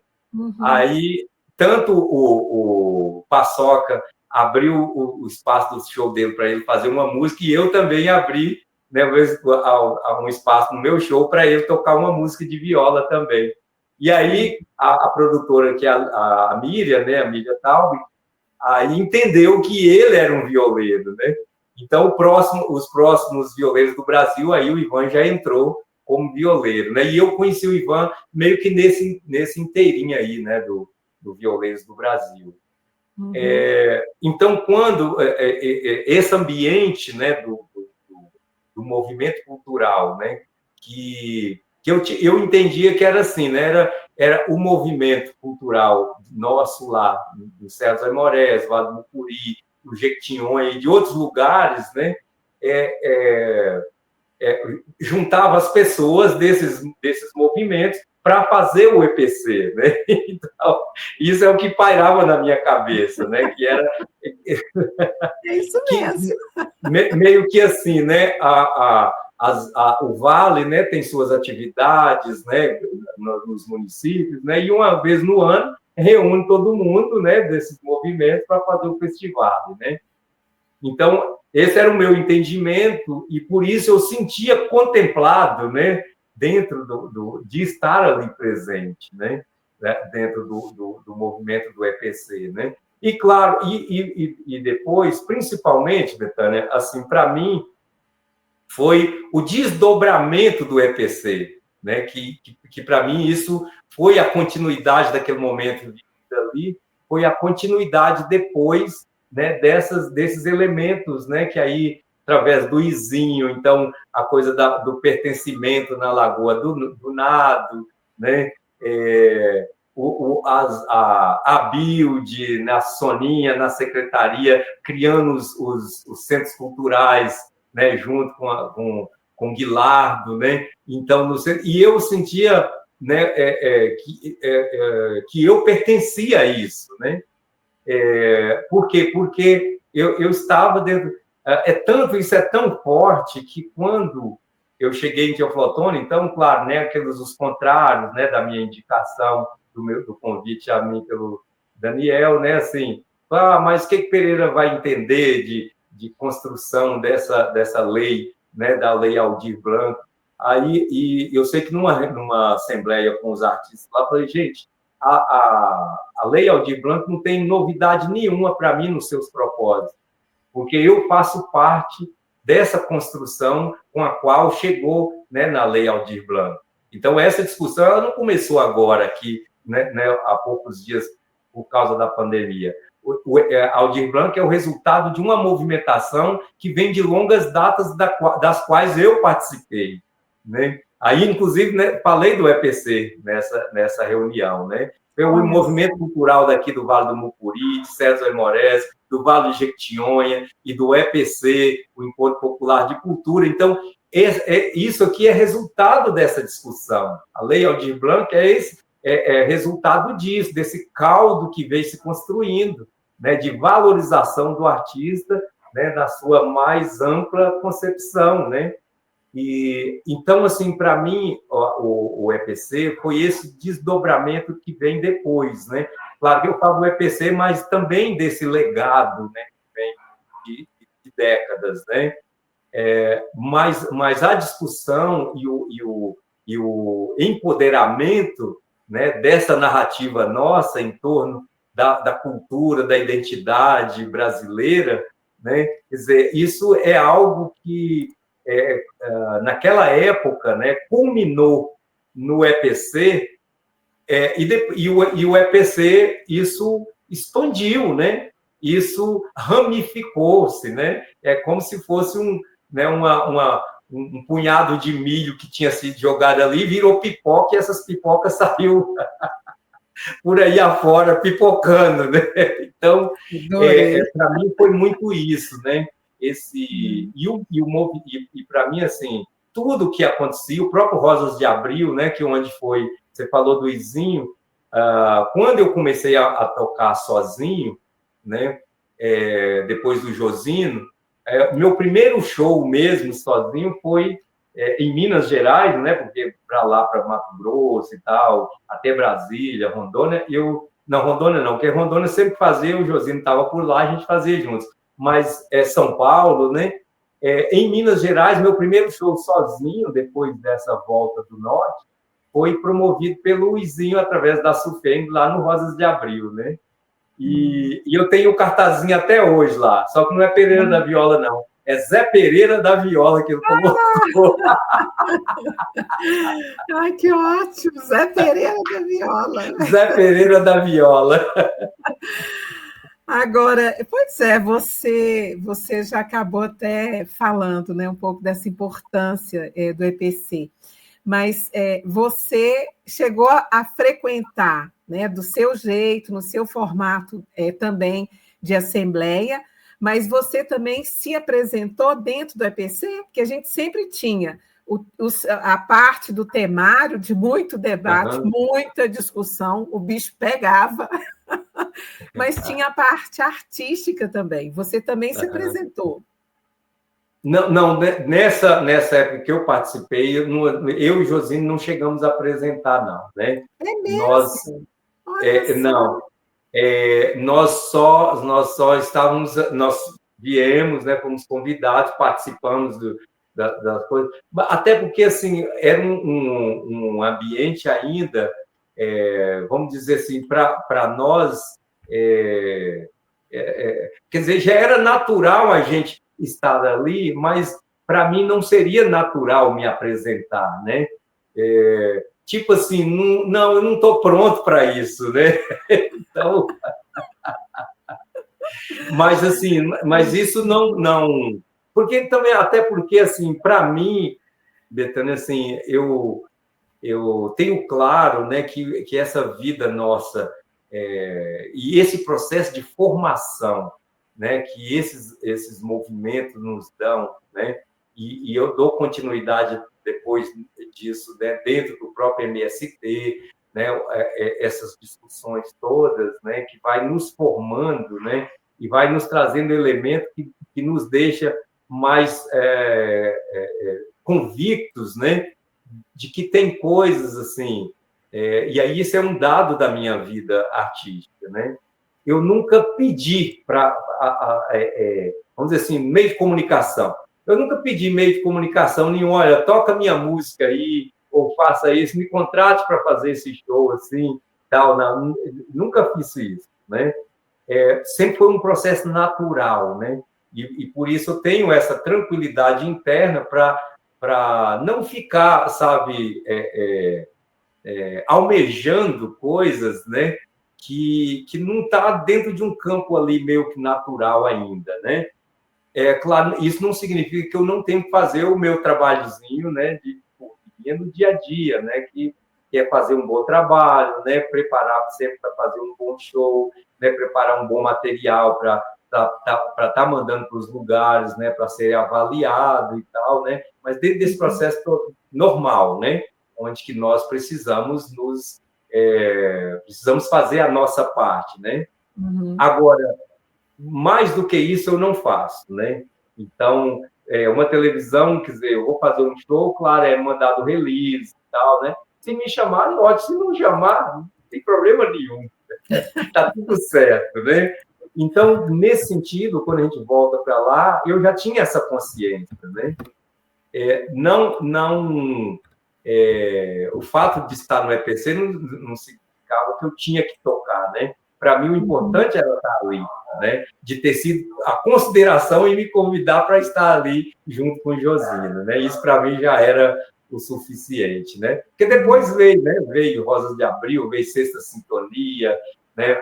Aí, tanto o Paçoca abriu o espaço do show dele para ele fazer uma música, e eu também abri, né, um espaço no meu show para ele tocar uma música de viola também. E aí, a produtora, que é a Miriam, né, a Miriam Taub, aí entendeu que ele era um violeiro, né? Então, os próximos violeiros do Brasil, aí o Ivan já entrou como violeiro, né? E eu conheci o Ivan meio que nesse inteirinho aí, né, do Violeiros do Brasil. Então, quando esse ambiente, né, do movimento cultural, né, que eu entendia que era assim, né, era o movimento cultural nosso lá, no Serra dos Aimorés, Vale do Mucuri, o Jequitinhonha e de outros lugares, né, juntava as pessoas desses movimentos para fazer o EPC, né? Então, isso é o que pairava na minha cabeça, né? Que era é isso mesmo. Meio que assim, né? O Vale, né, tem suas atividades, né, nos municípios, né? E uma vez no ano reúne todo mundo, né, desses movimentos para fazer o festival, né? Então, esse era o meu entendimento, e por isso eu sentia contemplado, né, dentro de estar ali presente, né, dentro do movimento do EPC, né. E, claro, e depois, principalmente, Betânia, assim, para mim, foi o desdobramento do EPC, né? Que para mim isso foi a continuidade daquele momento ali, foi a continuidade depois, né, desses elementos, né, que aí, através do izinho, então, a coisa do pertencimento na Lagoa do Nado, né, a BILD, na Soninha, na secretaria, criando os centros culturais, né, junto com o Guilardo, né? Então, e eu sentia, né, que eu pertencia a isso, né? Por quê? Porque eu estava dentro. Isso é tão forte que quando eu cheguei em Teoflotone, então, claro, né, aqueles os contrários, né, da minha indicação, do convite a mim pelo Daniel, né, assim, mas o que Pereira vai entender de construção dessa lei, né, da Lei Aldir Blanc? Aí, e eu sei que numa assembleia com os artistas lá, eu falei, gente, a Lei Aldir Blanc não tem novidade nenhuma para mim nos seus propósitos, porque eu faço parte dessa construção com a qual chegou, né, na Lei Aldir Blanc. Então, essa discussão ela não começou agora, aqui, né, há poucos dias, por causa da pandemia. Aldir Blanc é o resultado de uma movimentação que vem de longas datas das quais eu participei, né? Aí, inclusive, né, falei do EPC nessa reunião, né? Foi o movimento cultural daqui do Vale do Mucuri, de César Moraes, do Vale de Jequitinhonha e do EPC, o Encontro Popular de Cultura. Então, isso aqui é resultado dessa discussão. A Lei Aldir Blanc é resultado disso, desse caldo que veio se construindo, né, de valorização do artista, né, na sua mais ampla concepção, né? E então, assim, para mim, o EPC foi esse desdobramento que vem depois, né? Claro que eu falo do EPC, mas também desse legado, né, que vem de décadas, né? Mas a discussão e o empoderamento, né, dessa narrativa nossa em torno da cultura, da identidade brasileira, né? Quer dizer, isso é algo que naquela época, né, culminou no EPC, e o EPC, isso expandiu, né? Isso ramificou-se, né? É como se fosse né, um punhado de milho que tinha sido jogado ali, virou pipoca, e essas pipocas saiu por aí afora, pipocando, né? Então, para mim, foi muito isso, né? E para mim, assim, tudo que acontecia, o próprio Rosas de Abril, né, que onde foi, você falou do Izinho, quando eu comecei a tocar sozinho, né, depois do Josino, meu primeiro show mesmo sozinho foi em Minas Gerais, né, porque para lá, para Mato Grosso e tal, até Brasília, Rondônia, Rondônia não, porque Rondônia sempre fazia, o Josino estava por lá, a gente fazia juntos. Mas São Paulo, né? Em Minas Gerais, meu primeiro show sozinho, depois dessa volta do Norte, foi promovido pelo Luizinho, através da Sufeng, lá no Rosas de Abril, né? E eu tenho o cartazinho até hoje lá, só que não é Pereira da Viola, não. É Zé Pereira da Viola que ele colocou. Ai, que ótimo! Zé Pereira da Viola. Zé Pereira da Viola. Agora, pois é, você já acabou até falando, né, um pouco dessa importância do EPC, mas você chegou a frequentar, né, do seu jeito, no seu formato também de assembleia, mas você também se apresentou dentro do EPC, porque a gente sempre tinha a parte do temário, de muito debate, muita discussão, o bicho pegava, mas tinha a parte artística também. Você também se apresentou. Não, nessa época que eu participei, eu e Josine não chegamos a apresentar, não, né? É mesmo? Não. Nós só estávamos, nós viemos, né, fomos convidados, participamos das coisas, até porque, assim, era um ambiente ainda, vamos dizer assim, para nós, quer dizer, já era natural a gente estar ali, mas para mim não seria natural me apresentar, né? Tipo assim, não, eu não estou pronto para isso, né? Então, mas assim, mas isso não, porque também até porque assim, para mim, Bethânia, assim, eu tenho claro, né, que essa vida nossa e esse processo de formação, né, que esses movimentos nos dão, né, e eu dou continuidade depois disso, né, dentro do próprio MST, né, essas discussões todas, né, que vai nos formando, né, e vai nos trazendo elementos que nos deixa mais convictos, né, de que tem coisas assim, e aí isso é um dado da minha vida artística, né? Eu nunca pedi para, vamos dizer assim, meio de comunicação. Eu nunca pedi meio de comunicação nenhum, olha, toca minha música aí, ou faça isso, me contrate para fazer esse show assim, tal. Não, nunca fiz isso, né? Sempre foi um processo natural, né? E por isso eu tenho essa tranquilidade interna para não ficar, sabe, almejando coisas, né, que não está dentro de um campo ali meio que natural ainda, né? Claro, isso não significa que eu não tenho que fazer o meu trabalhozinho, né, de formiguinha no dia a dia, né, que é fazer um bom trabalho, né, preparar sempre para fazer um bom show, né, preparar um bom material para estar mandando para os lugares, né, para ser avaliado e tal, né, mas dentro desse processo normal, né, onde que nós precisamos precisamos fazer a nossa parte, né. Agora, mais do que isso eu não faço, né? Então, uma televisão, quer dizer, eu vou fazer um show, claro, é mandado release e tal, né? Se me chamarem, ótimo. Se não chamar, não tem problema nenhum. Tá tudo certo, né? Então, nesse sentido, quando a gente volta para lá, eu já tinha essa consciência, né? O fato de estar no EPC não significava que eu tinha que tocar, né? Para mim, o importante era estar ali, né? De ter sido a consideração e me convidar para estar ali junto com o Josino, né? Isso para mim já era o suficiente, né? Porque depois veio, né? Veio Rosas de Abril, veio Sexta Sintonia, né?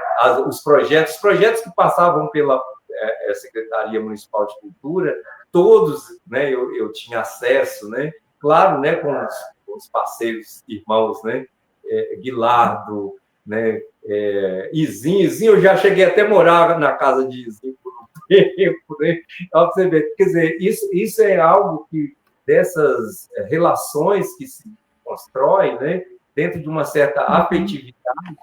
Os projetos que passavam pela Secretaria Municipal de Cultura, todos, né? Eu tinha acesso, né? Claro, né? Com os parceiros, irmãos, né? Guilardo, né? Izinho, eu já cheguei até a morar na casa de Izinho por um tempo, né? Então, você vê, quer dizer, isso é algo que dessas relações que se constroem, né? Dentro de uma certa afetividade,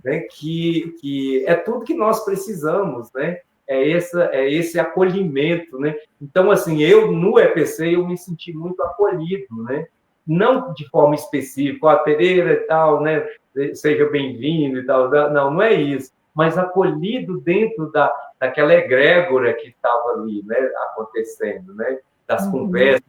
né? Que é tudo que nós precisamos, né? Esse acolhimento, né? Então, assim, eu no EPC eu me senti muito acolhido, né? Não de forma específica, a Pereira e tal, né? Seja bem-vindo e tal. Não é isso. Mas acolhido dentro daquela egrégora que estava ali, né? Acontecendo, né? Das conversas,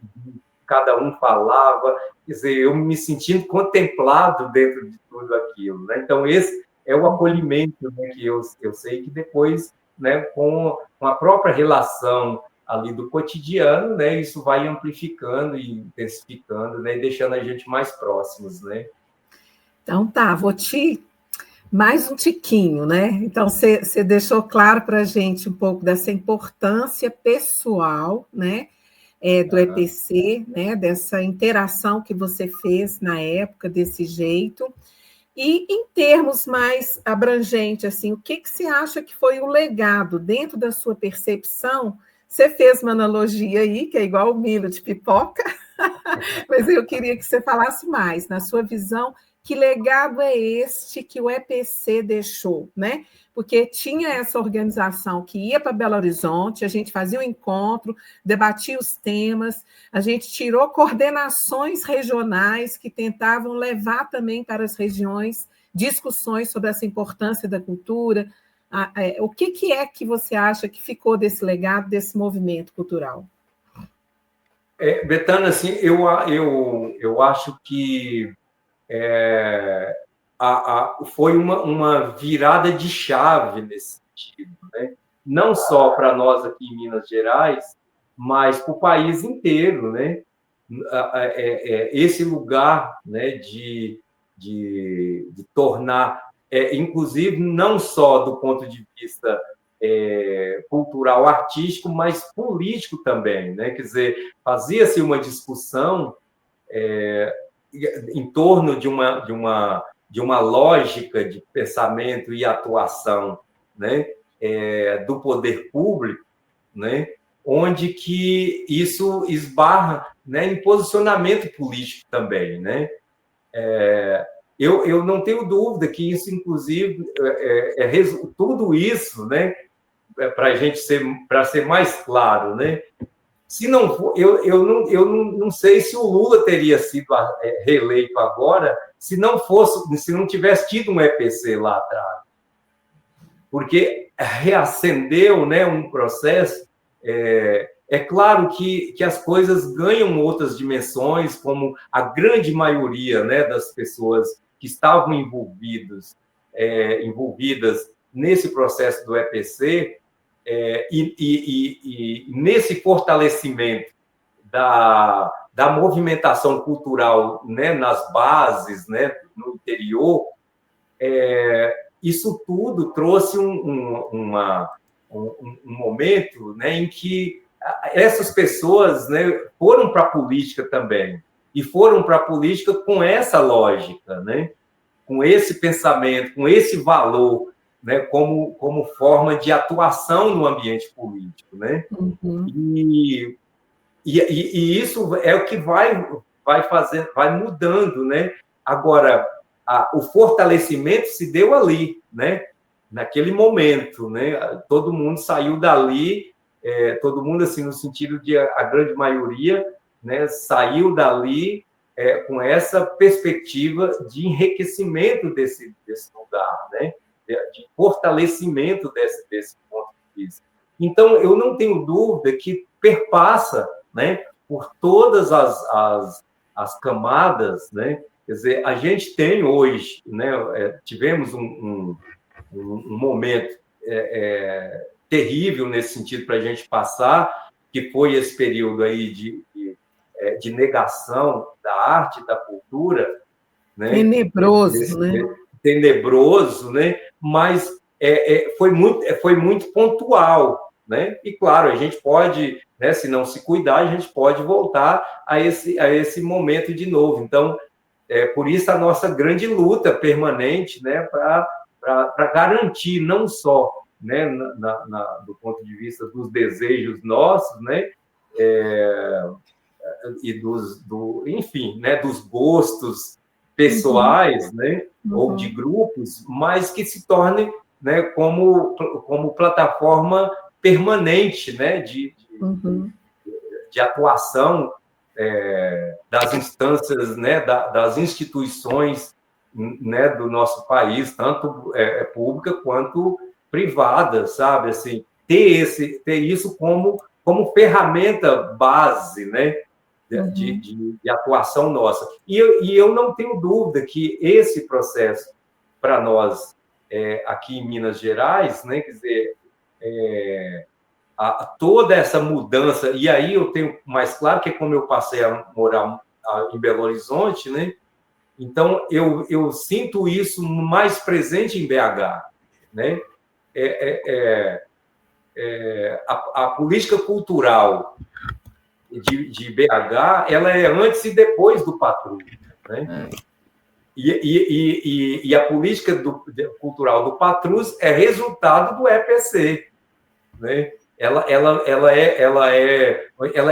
cada um falava. Quer dizer, eu me sentindo contemplado dentro de tudo aquilo, né? Então, esse é o acolhimento, né? Que eu sei que depois, né? Com a própria relação ali do cotidiano, né? Isso vai amplificando e intensificando, né? E deixando a gente mais próximos, né? Então tá, vou mais um tiquinho, né? Então você deixou claro para a gente um pouco dessa importância pessoal, né? Do EPC, né? Dessa interação que você fez na época desse jeito. E em termos mais abrangentes, assim, o que você acha que foi o legado dentro da sua percepção? Você fez uma analogia aí, que é igual o milho de pipoca, mas eu queria que você falasse mais, na sua visão, que legado é este que o EPC deixou, né? Porque tinha essa organização que ia para Belo Horizonte, a gente fazia um encontro, debatia os temas, a gente tirou coordenações regionais que tentavam levar também para as regiões discussões sobre essa importância da cultura. O que é que você acha que ficou desse legado, desse movimento cultural? Betânia, assim, eu acho que foi uma virada de chave nesse sentido, né? Não só para nós aqui em Minas Gerais, mas para o país inteiro, né? Esse lugar, né, de tornar, inclusive, não só do ponto de vista cultural, artístico, mas político também, né? Quer dizer, fazia-se uma discussão em torno de uma lógica de pensamento e atuação, né, do poder público, né, onde que isso esbarra, né, em posicionamento político também, né? Eu não tenho dúvida que isso, inclusive, tudo isso, né, para a gente ser mais claro, né? Se não for, eu não sei se o Lula teria sido reeleito agora se não tivesse tido um EPC lá atrás, porque reacendeu, né, um processo. É claro que as coisas ganham outras dimensões, como a grande maioria, né, das pessoas que estavam envolvidas nesse processo do EPC, e nesse fortalecimento da movimentação cultural, né, nas bases, né, no interior, isso tudo trouxe um momento, né, em que essas pessoas, né, foram para a política também, e foram para a política com essa lógica, né, com esse pensamento, com esse valor, né, como forma de atuação no ambiente político, né? Uhum. E isso é o que vai mudando, né? Agora, o fortalecimento se deu ali, né? Naquele momento, né? Todo mundo saiu dali, todo mundo, assim, no sentido de a grande maioria, né, saiu dali com essa perspectiva de enriquecimento desse lugar, né? De fortalecimento desse ponto de vista. Então, eu não tenho dúvida que perpassa, né, por todas as camadas, né? Quer dizer, a gente tem hoje, né, tivemos um momento terrível nesse sentido para a gente passar, que foi esse período aí de negação da arte e da cultura, né? Tenebroso, né? Tenebroso, né? Mas foi muito pontual, né? E claro, a gente pode, né, se não se cuidar, a gente pode voltar a esse momento de novo. Então, por isso a nossa grande luta permanente, né, para garantir não só, né, do ponto de vista dos desejos nossos, né, e enfim, né, dos gostos pessoais, né, ou de grupos, mas que se torne, né, como plataforma permanente, né, de atuação das instâncias, né, das instituições, né, do nosso país, tanto pública quanto privada, sabe? Assim, ter isso como ferramenta base, né, de atuação nossa. E eu não tenho dúvida que esse processo, para nós, aqui em Minas Gerais, né, quer dizer, toda essa mudança, e aí eu tenho mais claro que como eu passei a morar em Belo Horizonte, né, então eu sinto isso mais presente em BH, né, a política cultural de BH, ela é antes e depois do Patrus, né? E a política cultural do Patrus é resultado do EPC, né? Ela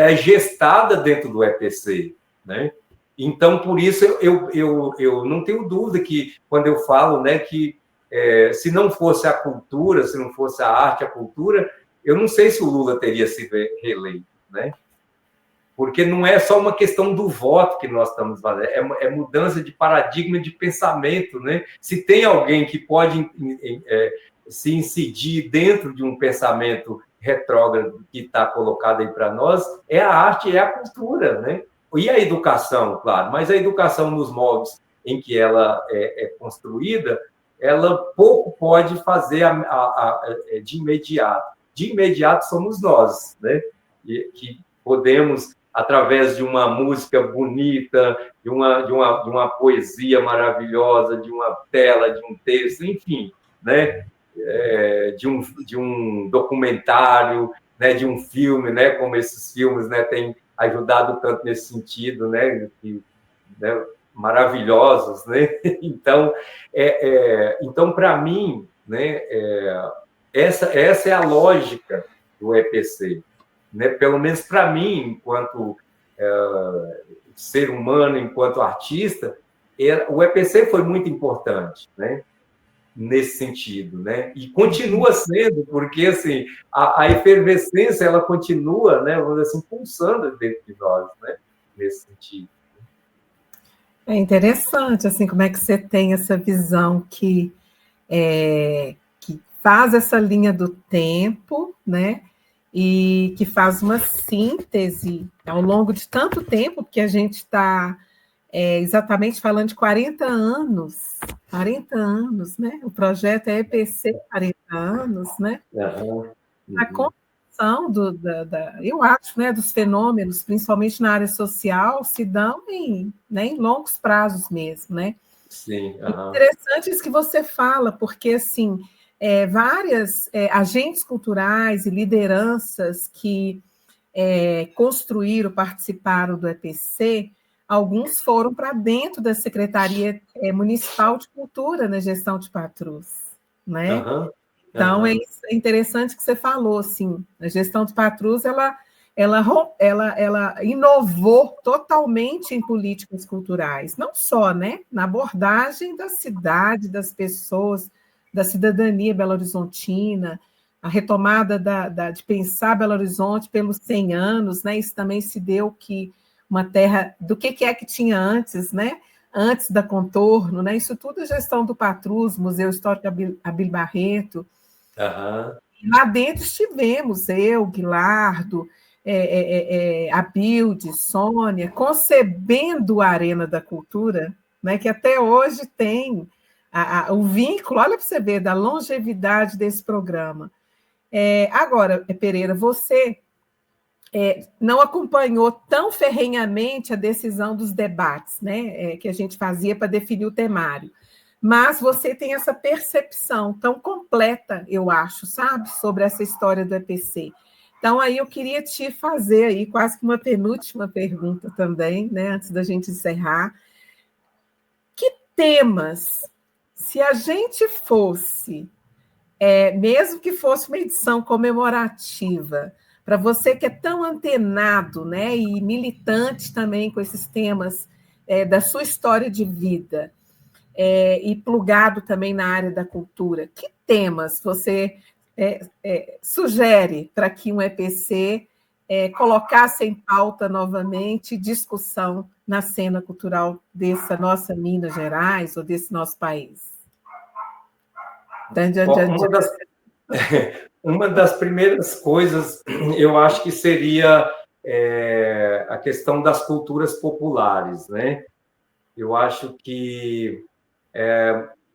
é gestada dentro do EPC, né? Então, por isso, eu não tenho dúvida que, quando eu falo, né, que se não fosse a cultura, se não fosse a arte, a cultura, eu não sei se o Lula teria sido reeleito, né? Porque não é só uma questão do voto que nós estamos fazendo, é mudança de paradigma de pensamento, né? Se tem alguém que pode se incidir dentro de um pensamento retrógrado que está colocado aí para nós, é a arte e é a cultura, né? E a educação, claro, mas a educação nos moldes em que ela é construída, ela pouco pode fazer de imediato. De imediato somos nós, né? que podemos, através de uma música bonita, de uma poesia maravilhosa, de uma tela, de um texto, enfim, né? De um documentário, né? De um filme, né? Como esses filmes, né? Têm ajudado tanto nesse sentido, né? Né? Maravilhosos, né? Então, então para mim, né? Essa é a lógica do EPC, né? Pelo menos para mim, enquanto ser humano, enquanto artista, o EPC foi muito importante, né? Nesse sentido, né? E continua sendo, porque assim a efervescência ela continua, né? Vamos dizer assim, pulsando dentro de nós, né? Nesse sentido. É interessante assim como é que você tem essa visão que faz essa linha do tempo, né? E que faz uma síntese ao longo de tanto tempo, porque a gente está exatamente falando de 40 anos, né? O projeto é EPC 40 anos, né? Uhum. A construção eu acho, né, dos fenômenos, principalmente na área social, se dão né, em longos prazos mesmo, né? Sim. Interessante isso que você fala, porque assim várias agentes culturais e lideranças que construíram, participaram do EPC, alguns foram para dentro da Secretaria Municipal de Cultura na gestão de Patrus, né? Então é interessante que você falou, assim, a gestão de Patrus ela inovou totalmente em políticas culturais, não só, né, na abordagem da cidade, das pessoas, da cidadania belo-horizontina, a retomada de pensar Belo Horizonte pelos 100 anos, né? Isso também se deu que uma terra do que é que tinha antes, né? Antes da Contorno, né? Isso tudo é gestão do Patrus, Museu Histórico Abílio Barreto. E lá dentro estivemos eu, Guilardo, Abilde, Sônia, concebendo a Arena da Cultura, né? Que até hoje tem o vínculo, olha para você ver, da longevidade desse programa. Agora, Pereira, você não acompanhou tão ferrenhamente a decisão dos debates, né, que a gente fazia para definir o temário, mas você tem essa percepção tão completa, eu acho, sabe, sobre essa história do EPC. Então, aí eu queria te fazer aí quase que uma penúltima pergunta também, né, antes da gente encerrar. Que temas, se a gente fosse mesmo que fosse uma edição comemorativa, para você que é tão antenado, né, e militante também com esses temas da sua história de vida, e plugado também na área da cultura, que temas você sugere para que um EPC colocasse em pauta novamente discussão na cena cultural dessa nossa Minas Gerais ou desse nosso país? Uma das primeiras coisas, eu acho que seria a questão das culturas populares, né? Eu acho que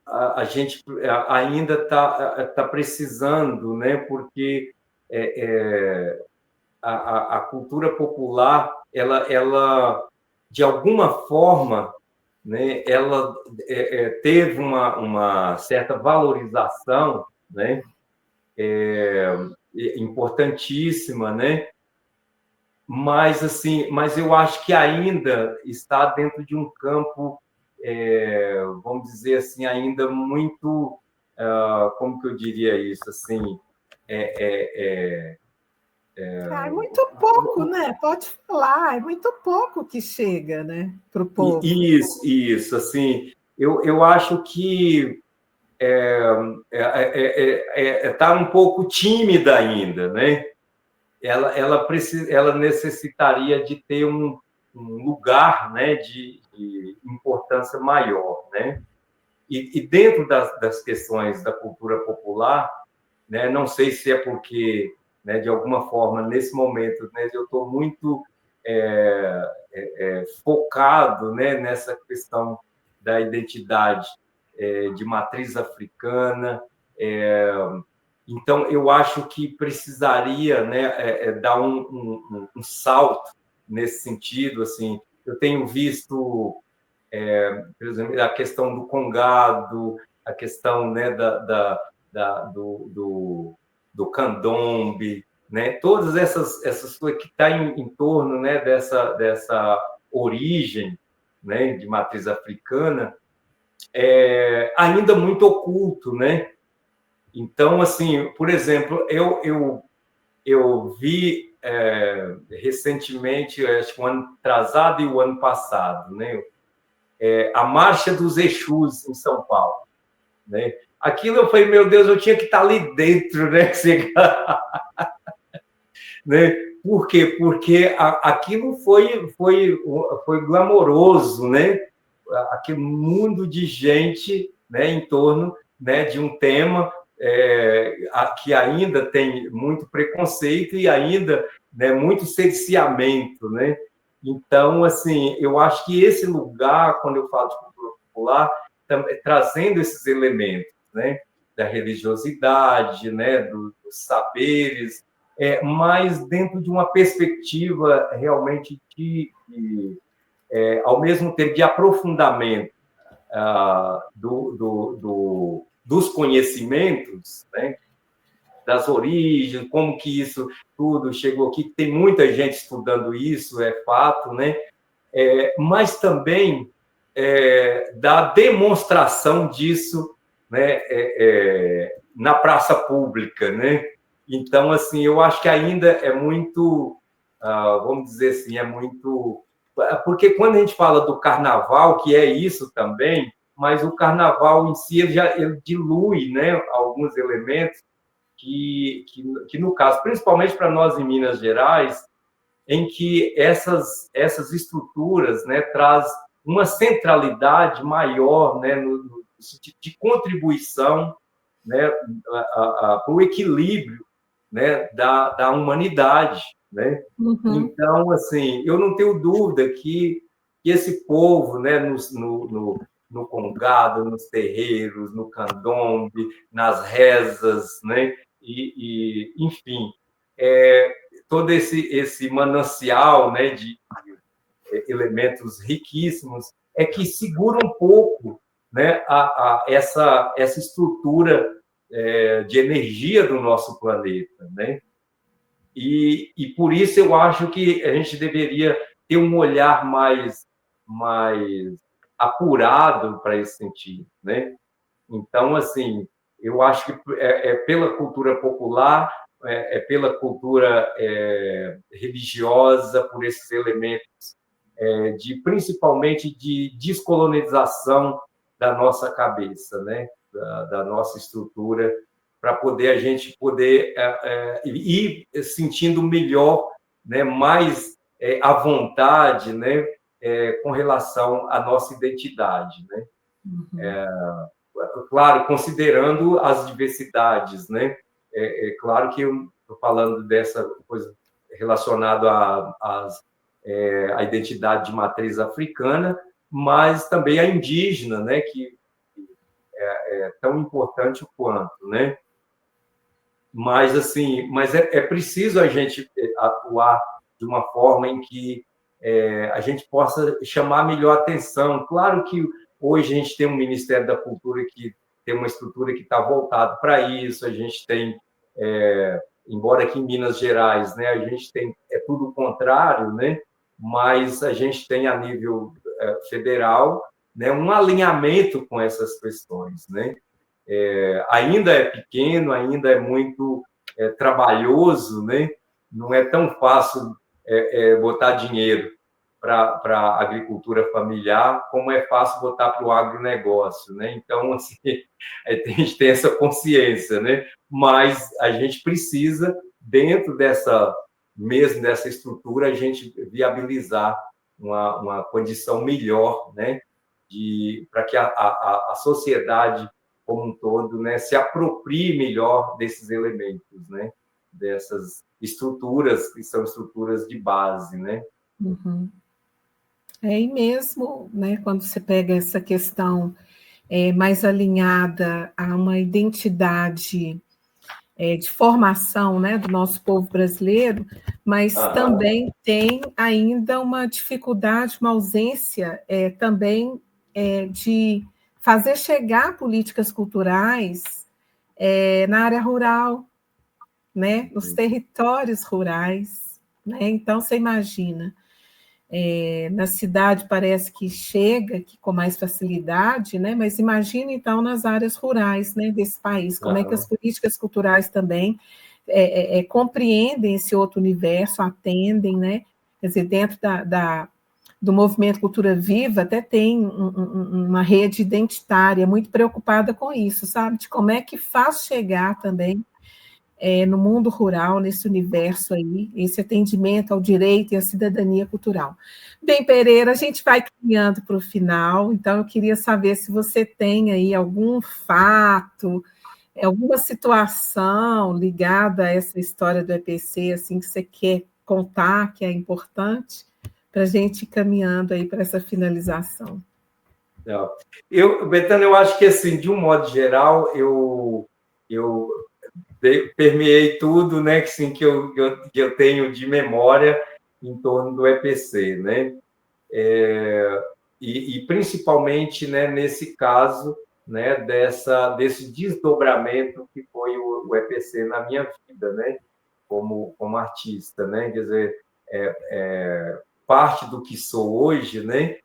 a gente ainda está precisando, né? Porque a cultura popular, ela de alguma forma, né? Ela teve uma certa valorização, né? Importantíssima, né? Mas assim, mas eu acho que ainda está dentro de um campo, vamos dizer assim, ainda muito, como que eu diria isso, assim, é muito pouco, né? Pode falar, é muito pouco que chega, né, para o povo. Isso, assim, eu acho que está um pouco tímida ainda, né? Ela necessitaria de ter um lugar, né, de importância maior, né? E dentro das questões da cultura popular, né, não sei se é porque, né, de alguma forma, nesse momento, né, eu estou muito focado, né, nessa questão da identidade de matriz africana, Então, eu acho que precisaria, né, dar um salto nesse sentido. Assim, eu tenho visto, por exemplo, a questão do congado, a questão, né, do candombe, né, todas essas coisas que estão em torno, né, dessa origem, né, de matriz africana, ainda muito oculto, né? Então, assim, por exemplo, eu vi recentemente, acho que o ano atrasado e o ano passado, né? A Marcha dos Exus em São Paulo, né? Aquilo eu falei, meu Deus, eu tinha que estar ali dentro, né? Né? Por quê? Porque aquilo foi glamouroso, né? Aquele mundo de gente, né, em torno, né, de um tema que ainda tem muito preconceito e ainda, né, muito cerceamento, né? Então, assim, eu acho que esse lugar, quando eu falo de cultura popular, trazendo esses elementos, né, da religiosidade, né, dos saberes, mas dentro de uma perspectiva realmente ao mesmo tempo de aprofundamento dos conhecimentos, né, das origens, como que isso tudo chegou aqui. Tem muita gente estudando isso, é fato, né? Mas também da demonstração disso, né, na praça pública, né? Então, assim, eu acho que ainda é muito, vamos dizer assim, é muito... Porque quando a gente fala do carnaval, que é isso também, mas o carnaval em si ele dilui, né, alguns elementos que, no caso, principalmente para nós em Minas Gerais, em que essas estruturas, né, traz uma centralidade maior, né, no sentido de contribuição, né, para o equilíbrio, né, da humanidade, né? Uhum. Então, assim, eu não tenho dúvida que esse povo, né, no congado, nos terreiros, no candombe, nas rezas, né, enfim, todo esse manancial, né, de elementos riquíssimos, que segura um pouco, né, essa estrutura de energia do nosso planeta, né? E por isso eu acho que a gente deveria ter um olhar mais apurado para esse sentido, né? Então, assim, eu acho que pela cultura popular, pela cultura religiosa, por esses elementos principalmente de descolonização da nossa cabeça, né? Da nossa estrutura, para poder a gente poder ir sentindo melhor, né? Mais à vontade, né? Com relação à nossa identidade, né? Uhum. Claro, considerando as diversidades, né? Claro que eu estou falando dessa coisa relacionada à identidade de matriz africana, mas também a indígena, né? Que é tão importante quanto, né? Mas assim, é preciso a gente atuar de uma forma em que a gente possa chamar melhor atenção. Claro que hoje a gente tem um Ministério da Cultura que tem uma estrutura que está voltada para isso. A gente tem, embora aqui em Minas Gerais, né, a gente tem tudo o contrário, né? Mas a gente tem a nível federal, né, um alinhamento com essas questões, né? Ainda é pequeno, ainda é muito trabalhoso, né? Não é tão fácil botar dinheiro para a agricultura familiar como é fácil botar para o agronegócio, né? Então, assim, a gente tem essa consciência, né? Mas a gente precisa, dentro dessa estrutura, a gente viabilizar uma condição melhor, né? Para que a sociedade como um todo, né, se aproprie melhor desses elementos, né, dessas estruturas que são estruturas de base, né? Uhum. E mesmo, né, quando você pega essa questão mais alinhada a uma identidade de formação, né, do nosso povo brasileiro, mas também tem ainda uma dificuldade, uma ausência também de fazer chegar políticas culturais na área rural, né, nos territórios rurais, né? Então, você imagina, na cidade parece que chega com mais facilidade, né? Mas imagina, então, nas áreas rurais, né, desse país, como é que as políticas culturais também compreendem esse outro universo, atendem, né? Quer dizer, dentro do movimento Cultura Viva, até tem uma rede identitária muito preocupada com isso, sabe? De como é que faz chegar também no mundo rural, nesse universo aí, esse atendimento ao direito e à cidadania cultural. Bem, Pereira, a gente vai caminhando para o final, então eu queria saber se você tem aí algum fato, alguma situação ligada a essa história do EPC, assim, que você quer contar, que é importante, para a gente ir caminhando aí para essa finalização. Betânia, eu acho que, assim, de um modo geral, eu permeei tudo, né, assim, que eu tenho de memória em torno do EPC, né? E principalmente, né, nesse caso, né, desse desdobramento que foi o EPC na minha vida, né, como artista, né? Quer dizer, parte do que sou hoje, né,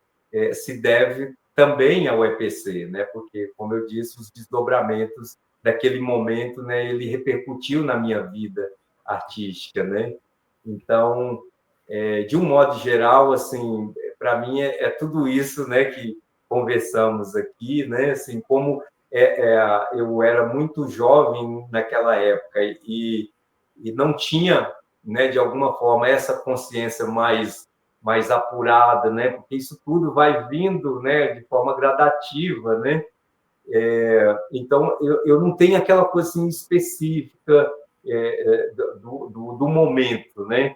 se deve também ao EPC, né? Porque, como eu disse, os desdobramentos daquele momento, né, ele repercutiu na minha vida artística, né? Então, de um modo geral, assim, para mim é tudo isso, né, que conversamos aqui, né? Assim, como eu era muito jovem naquela época e não tinha, né, de alguma forma, essa consciência mais apurada, né? Porque isso tudo vai vindo, né, de forma gradativa, né? Então, eu não tenho aquela coisa assim, específica do momento, né?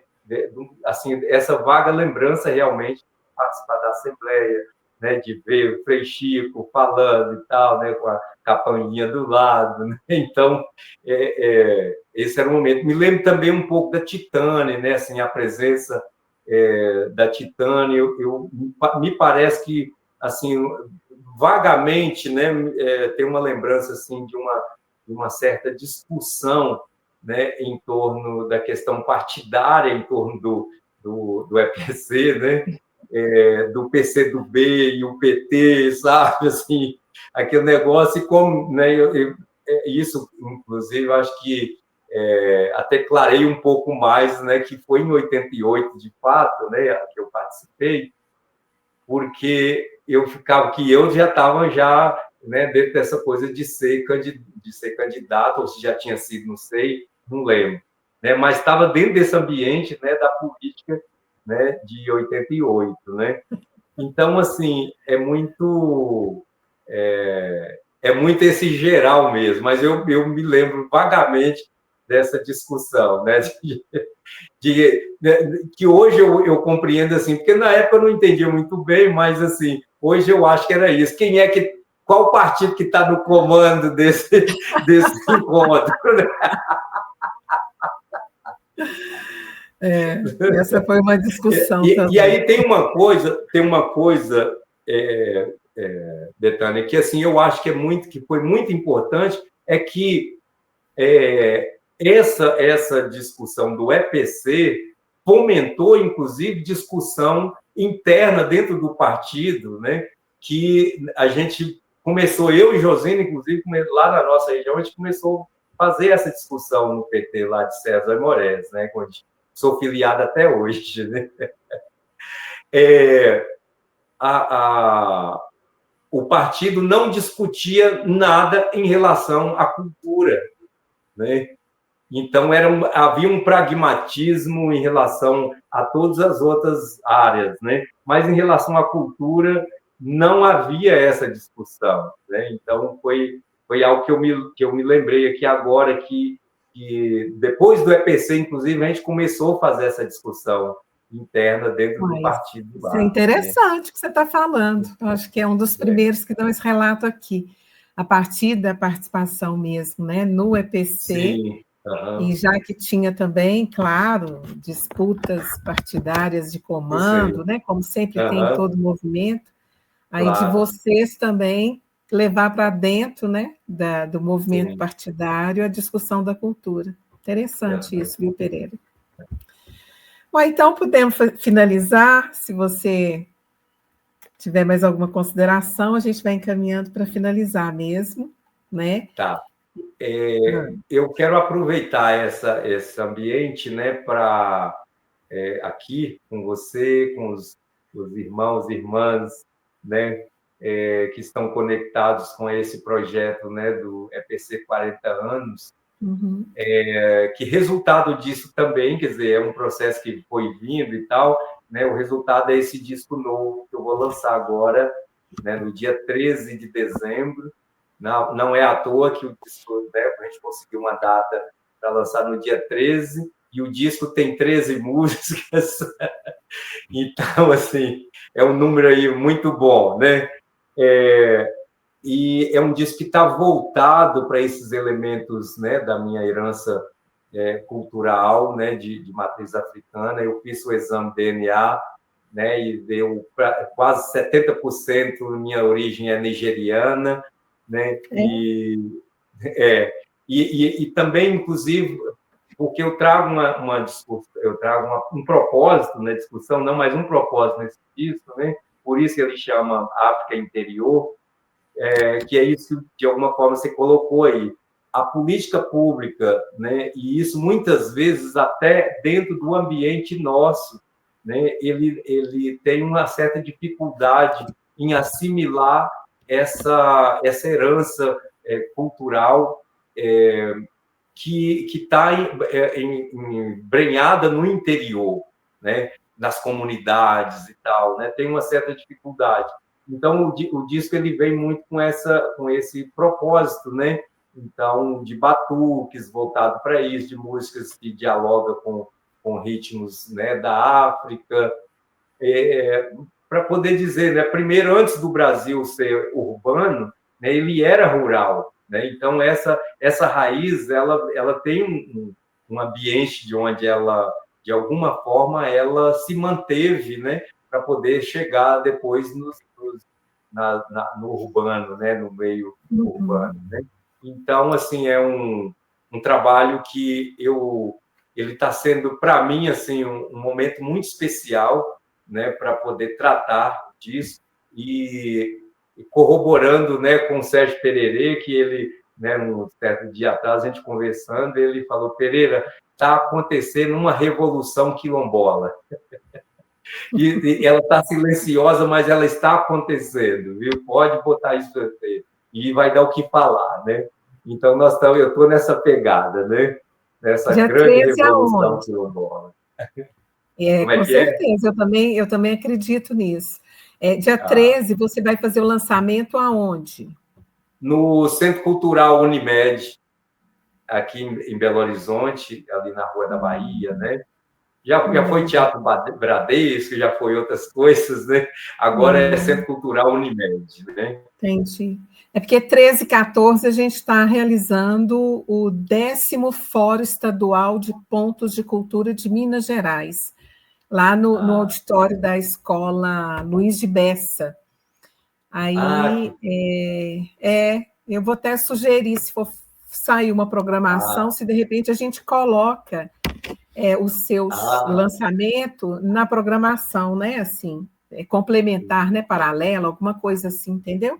Assim, essa vaga lembrança realmente de participar da Assembleia, né? De ver o Frei Chico falando e tal, né? Com a campainha do lado, né? Então, esse era o momento. Me lembro também um pouco da Titânia, né? Assim, a presença da Titânia, me parece que, assim, vagamente, né, tem uma lembrança assim de uma certa discussão, né, em torno da questão partidária, em torno do EPC, né, do PCdoB e o PT, sabe, assim, aquele negócio, e como, né, isso, inclusive, eu acho que até clarei um pouco mais, né, que foi em 88, de fato, né, que eu participei, porque eu já estava né, dentro dessa coisa de ser candidato, ou se já tinha sido, não sei, não lembro, né, mas estava dentro desse ambiente, né, da política, né, de 88, né? Então, assim, é muito esse geral mesmo, mas eu me lembro vagamente dessa discussão, né, que hoje eu compreendo, assim, porque na época eu não entendia muito bem, mas, assim, hoje eu acho que era isso. Qual partido que está no comando desse encontro? Essa foi uma discussão também. E aí tem uma coisa, Betânia, que, assim, eu acho que foi muito importante, é que essa discussão do EPC fomentou, inclusive, discussão interna dentro do partido, né? Que a gente começou, eu e Josina, inclusive, lá na nossa região, a gente começou a fazer essa discussão no PT lá de César Moraes, né? Onde sou filiado até hoje, né? O partido não discutia nada em relação à cultura, né? Então, havia um pragmatismo em relação a todas as outras áreas, né? Mas em relação à cultura, não havia essa discussão, né? Então, foi algo que eu me lembrei aqui agora, que depois do EPC, inclusive, a gente começou a fazer essa discussão interna dentro do partido. Isso é interessante o que você está falando. Eu acho que é um dos primeiros que dão esse relato aqui. A partir da participação mesmo, né, no EPC, E já que tinha também, claro, disputas partidárias de comando, né, como sempre tem em todo movimento, aí de vocês também levar para dentro, né, do movimento partidário a discussão da cultura. Interessante isso, viu, Pereira? Bom, então podemos finalizar. Se você tiver mais alguma consideração, a gente vai encaminhando para finalizar mesmo, né? Tá. Eu quero aproveitar esse ambiente, né, para aqui com você, com os irmãos e irmãs, né, que estão conectados com esse projeto, né, do EPC 40 anos, que resultado disso também, quer dizer, é um processo que foi vindo e tal, né, o resultado é esse disco novo que eu vou lançar agora, né, no dia 13 de dezembro. Não é à toa que o disco, né, a gente conseguiu uma data para lançar no dia 13, e o disco tem 13 músicas. Então, assim, é um número aí muito bom, né? E é um disco que está voltado para esses elementos, né, da minha herança cultural, né, de matriz africana. Eu fiz o exame DNA, né, e deu quase 70% minha origem é nigeriana, né? E também, inclusive, porque eu trago uma discussão, eu trago um propósito na discussão, não mais um propósito nesse disco, né? Por isso ele chama África Interior, que é isso que, de alguma forma, você colocou aí. A política pública, né? E isso, muitas vezes, até dentro do ambiente nosso, né? Ele tem uma certa dificuldade em assimilar essa herança cultural que está embrenhada no interior, né? Nas comunidades e tal, né? Tem uma certa dificuldade. Então, o disco ele vem muito com esse propósito, né? Então, de batuques voltado para isso, de músicas que dialogam com ritmos, né, da África, para poder dizer, né, primeiro, antes do Brasil ser urbano, né, ele era rural, né? Então essa raiz ela tem um ambiente de onde ela, de alguma forma, ela se manteve, né, para poder chegar depois no urbano, né, no meio urbano, né? Então, assim, é um trabalho que ele está sendo, para mim, assim, um momento muito especial, né, para poder tratar disso e corroborando, né, com o Sérgio Pererê, que ele, né, um certo dia atrás, a gente conversando, ele falou: Pereira, está acontecendo uma revolução quilombola. E ela está silenciosa, mas ela está acontecendo, viu? Pode botar isso para você. E vai dar o que falar, né? Então, eu estou nessa pegada, né? Nessa grande revolução quilombola. Com certeza, eu também acredito nisso. Dia 13, você vai fazer o lançamento aonde? No Centro Cultural Unimed, aqui em Belo Horizonte, ali na Rua da Bahia, né? Já foi Teatro Bradesco, já foi outras coisas, né? Agora é Centro Cultural Unimed, né? Entendi. É porque 13 e 14 a gente está realizando o 10º Fórum Estadual de Pontos de Cultura de Minas Gerais, lá no auditório da Escola Luiz de Bessa. Aí, eu vou até sugerir, se for sair uma programação, se de repente a gente coloca o seu lançamento na programação, né? Assim, complementar, né? Paralela, alguma coisa assim, entendeu?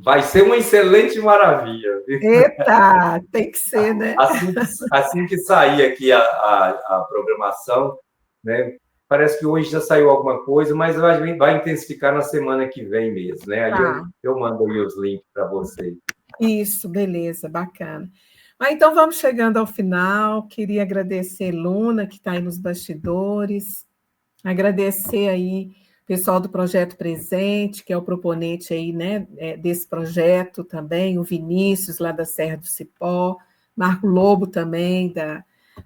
Vai ser uma excelente maravilha. Eita, tem que ser, né? Assim que sair aqui a programação, né? Parece que hoje já saiu alguma coisa, mas vai intensificar na semana que vem mesmo, né? Aí eu mando aí os links para vocês. Isso, beleza, bacana. Então vamos chegando ao final. Queria agradecer Luna, que está aí nos bastidores, agradecer aí o pessoal do Projeto Presente, que é o proponente aí, né, desse projeto também, o Vinícius, lá da Serra do Cipó, Marco Lobo também,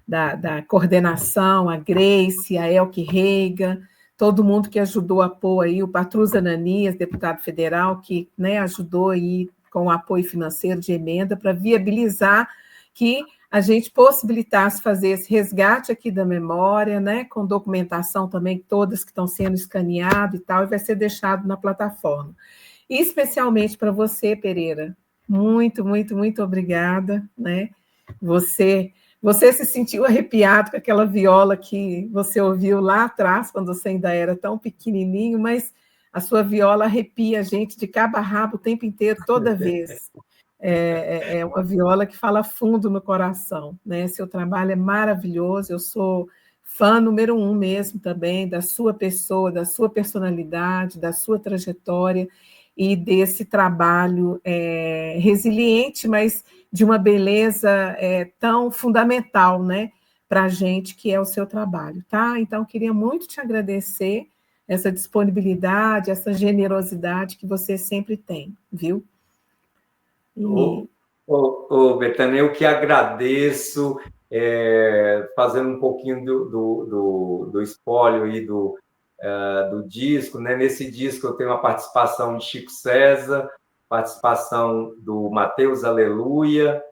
da coordenação, a Grace, a Elke Reiga, todo mundo que ajudou a pôr aí, o Patrus Ananias, deputado federal, que, né, ajudou aí com o apoio financeiro de emenda para viabilizar que a gente possibilitasse fazer esse resgate aqui da memória, né, com documentação também, todas que estão sendo escaneadas e tal, e vai ser deixado na plataforma. E especialmente para você, Pereira, muito, muito, muito obrigada, né? Você se sentiu arrepiado com aquela viola que você ouviu lá atrás, quando você ainda era tão pequenininho, mas a sua viola arrepia a gente de cabo a rabo o tempo inteiro, toda vez. É uma viola que fala fundo no coração, né? Seu trabalho é maravilhoso, eu sou fã número 1 mesmo também, da sua pessoa, da sua personalidade, da sua trajetória e desse trabalho resiliente, mas de uma beleza tão fundamental, né, para a gente, que é o seu trabalho, tá? Então, queria muito te agradecer essa disponibilidade, essa generosidade que você sempre tem, viu? Betânia, eu que agradeço, fazendo um pouquinho do espólio aí do disco, né? Nesse disco eu tenho a participação de Chico César, participação do Mateus Aleluia,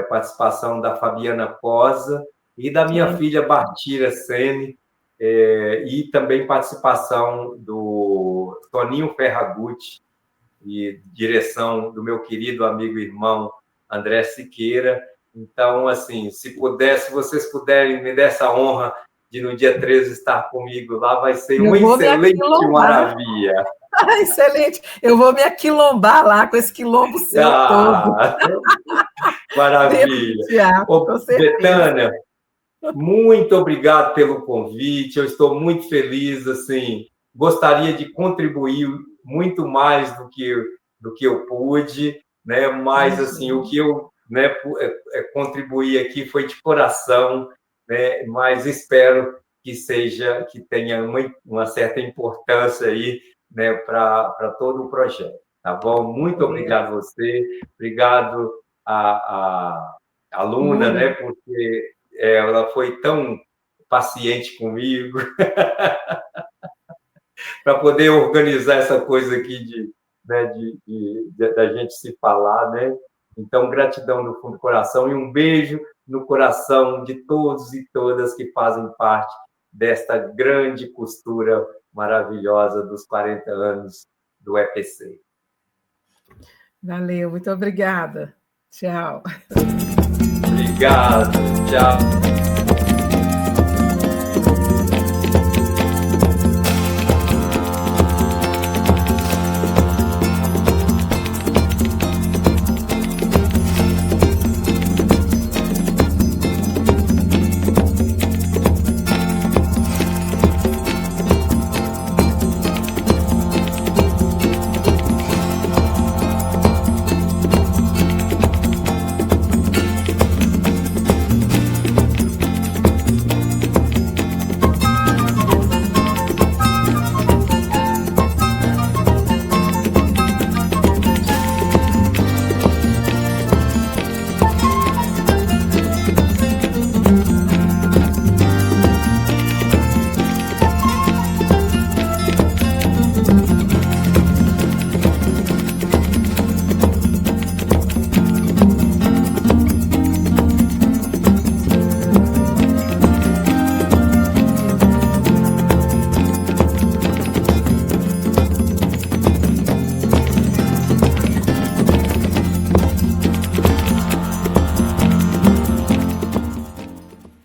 participação da Fabiana Cosa e da minha filha Bartira Sene, e também participação do Toninho Ferragutti, e direção do meu querido amigo e irmão André Siqueira. Então, assim, se vocês puderem me dar essa honra de no dia 13 estar comigo lá, vai ser uma excelente maravilha. Excelente. Eu vou me aquilombar lá com esse quilombo seu todo. Maravilha. Betânia, muito obrigado pelo convite. Eu estou muito feliz, assim, gostaria de contribuir muito mais do que eu pude, né? Mas assim, o que eu, né, contribuí aqui foi de coração, né? Mas espero que tenha uma certa importância aí, né, para todo o projeto, tá bom? Muito obrigado a você, obrigado a aluna, né? Porque ela foi tão paciente comigo. Para poder organizar essa coisa aqui da gente se falar, né? Então, gratidão no fundo do coração e um beijo no coração de todos e todas que fazem parte desta grande costura maravilhosa dos 40 anos do EPC. Valeu, muito obrigada. Tchau. Obrigado, tchau.